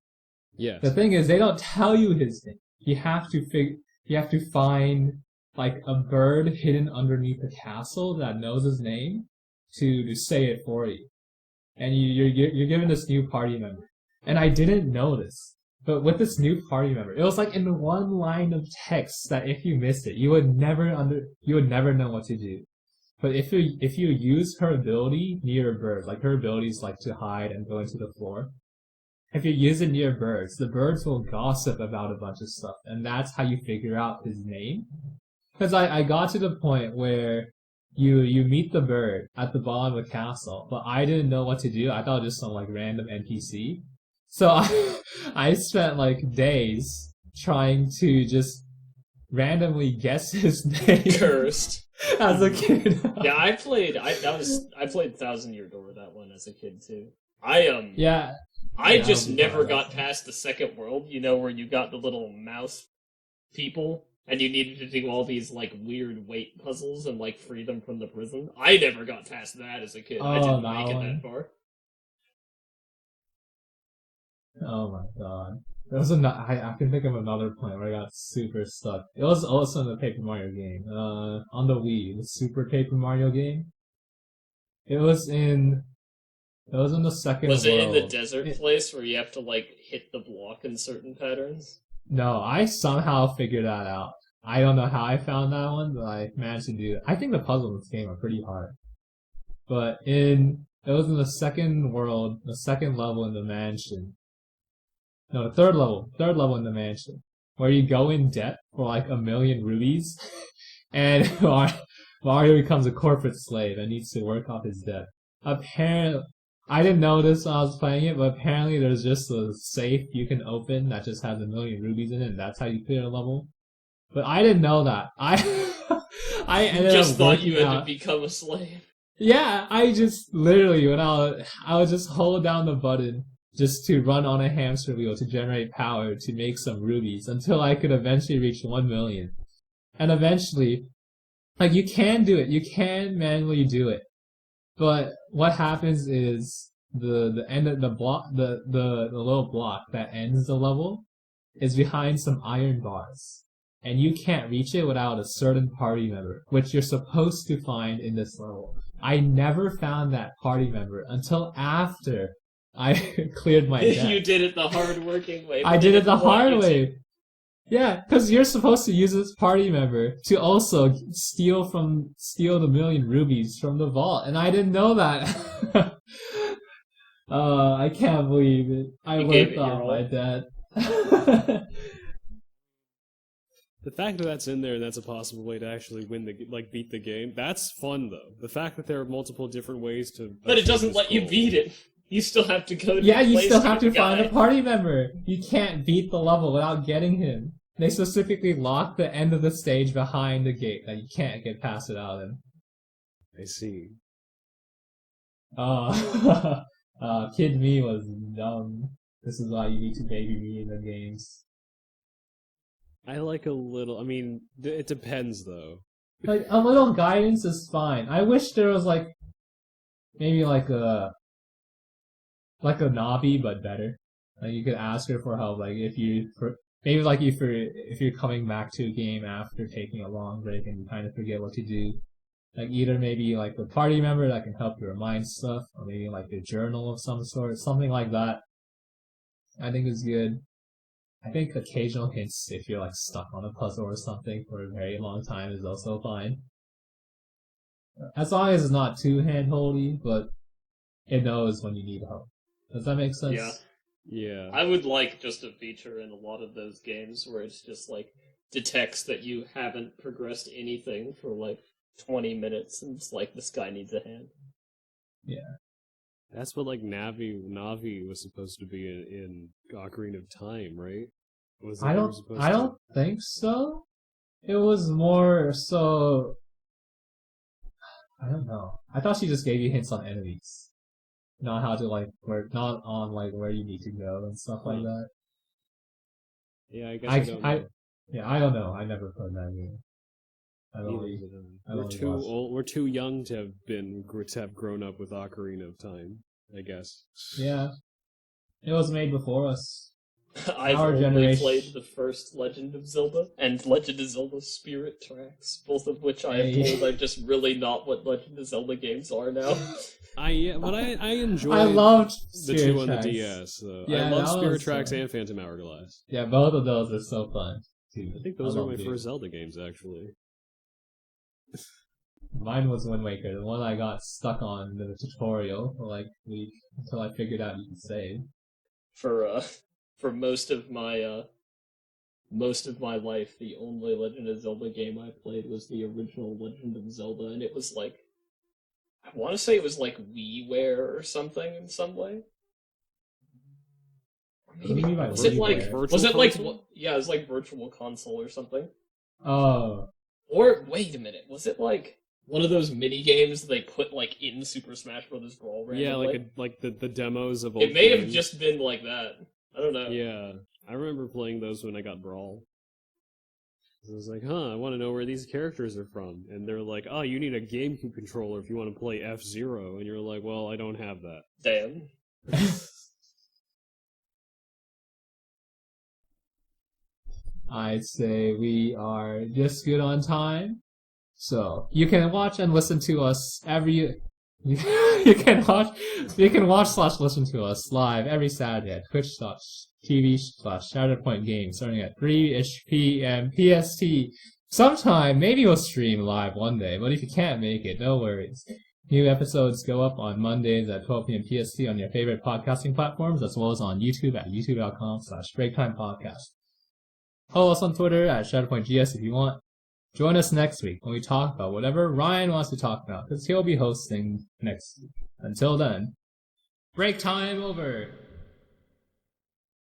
Yes. The thing is, they don't tell you his name. You have to find like a bird hidden underneath a castle that knows his name to say it for you. And you're given this new party member. And I didn't know this. But with this new party member, it was like in one line of text that if you missed it, you would never know what to do. But if you use her ability near a bird, like her ability is like to hide and go into the floor. If you use it near birds, the birds will gossip about a bunch of stuff, and that's how you figure out his name. Because I got to the point where you meet the bird at the bottom of the castle, but I didn't know what to do. I thought it was just some like random NPC. So I spent like days trying to just randomly guess his name. Cursed. As a kid. Yeah, I played 1,000 Year Door, that one, as a kid too. I just never got past the second world, where you got the little mouse people and you needed to do all these like weird weight puzzles and like free them from the prison. I never got past that as a kid. I didn't make it that far. Oh my god. There was I can think of another point where I got super stuck. It was also in the Paper Mario game. On the Wii, the Super Paper Mario game. It was in the second world. Was it in the desert place where you have to like hit the block in certain patterns? No, I somehow figured that out. I don't know how I found that one, but I managed to do it. I think the puzzles in this game are pretty hard. But it was in the second world, the second level in the mansion. No, the third level in the mansion, where you go in debt for like 1,000,000 rubies, and Mario becomes a corporate slave and needs to work off his debt. Apparently, I didn't know this when I was playing it, but apparently there's just a safe you can open that just has 1,000,000 rubies in it, and that's how you clear a level. But I didn't know that. I ended just up thought you had out. to become a slave. Yeah, I just literally I would just hold down the button just to run on a hamster wheel to generate power to make some rubies until I could eventually reach 1,000,000. And eventually, like you can do it, you can manually do it. But what happens is the end of the block, the little block that ends the level is behind some iron bars. And you can't reach it without a certain party member, which you're supposed to find in this level. I never found that party member until after I cleared my debt. You did it the hard-working way. I did it the hard way. Yeah, because you're supposed to use this party member to also steal the 1,000,000 rubies from the vault, and I didn't know that. I can't believe it. I worked off my debt. The fact that that's in there and that's a possible way to actually beat the game, that's fun though. The fact that there are multiple different ways to... But it doesn't let you beat it. You still have to go to Yeah, you still have to find a party member. You can't beat the level without getting him. They specifically lock the end of the stage behind the gate that you can't get past without him. I see. Kid me was dumb. This is why you need to baby me in the games. I like a little... I mean, it depends, though. Like, a little guidance is fine. I wish there was, like, maybe like a Navi, but better. Like, you could ask her for help, like, if you're coming back to a game after taking a long break and you kind of forget what to do. Like, either maybe, like, a party member that can help you remind stuff, or maybe, like, a journal of some sort, something like that. I think is good. I think occasional hints if you're like stuck on a puzzle or something for a very long time is also fine. As long as it's not too hand-holdy, but it knows when you need help. Does that make sense? Yeah. Yeah. I would like just a feature in a lot of those games where it's just like detects that you haven't progressed anything for like 20 minutes and it's like this guy needs a hand. Yeah. That's what like Navi was supposed to be in Ocarina of Time, right? I don't think so. It was more so. I don't know. I thought she just gave you hints on enemies. not how to like not on like where you need to go and stuff like that. Yeah, I guess I don't know. I don't know. I never played that game. We're too old. We're too young to have grown up with Ocarina of Time, I guess. Yeah, it was made before us. I've only played the first Legend of Zelda and Legend of Zelda Spirit Tracks, both of which I am told are just really not what Legend of Zelda games are now. I enjoyed. I loved the two on the DS. Yeah, I love Spirit Tracks and Phantom Hourglass. Yeah, both of those are so fun too. I think those are my first Zelda games, actually. Mine was Wind Waker, the one I got stuck on in the tutorial for like a week until I figured out you could save. For most of my life, the only Legend of Zelda game I played was the original Legend of Zelda, and it was like, I want to say it was like WiiWare or something in some way. Maybe was it like yeah, it was like Virtual Console or something. Oh. Or wait a minute, was it like one of those mini games they put like in Super Smash Bros. Brawl randomly? Yeah, like the demos of old It may games. have just been like that. I don't know. Yeah, I remember playing those when I got Brawl. I was like, I want to know where these characters are from. And they're like, oh, you need a GameCube controller if you want to play F-Zero. And you're like, well, I don't have that. Damn. I'd say we are just good on time. So you can watch and listen to us you can watch/listen to us live every Saturday at twitch.tv/ShatterPointGames starting at 3-ish p.m. PST. Sometime, maybe we'll stream live one day, but if you can't make it, no worries. New episodes go up on Mondays at 12 p.m. PST on your favorite podcasting platforms, as well as on YouTube at youtube.com/BreakTimePodcast. Follow us on Twitter at ShatterPointGS if you want. Join us next week when we talk about whatever Ryan wants to talk about, because he'll be hosting next week. Until then, break time over!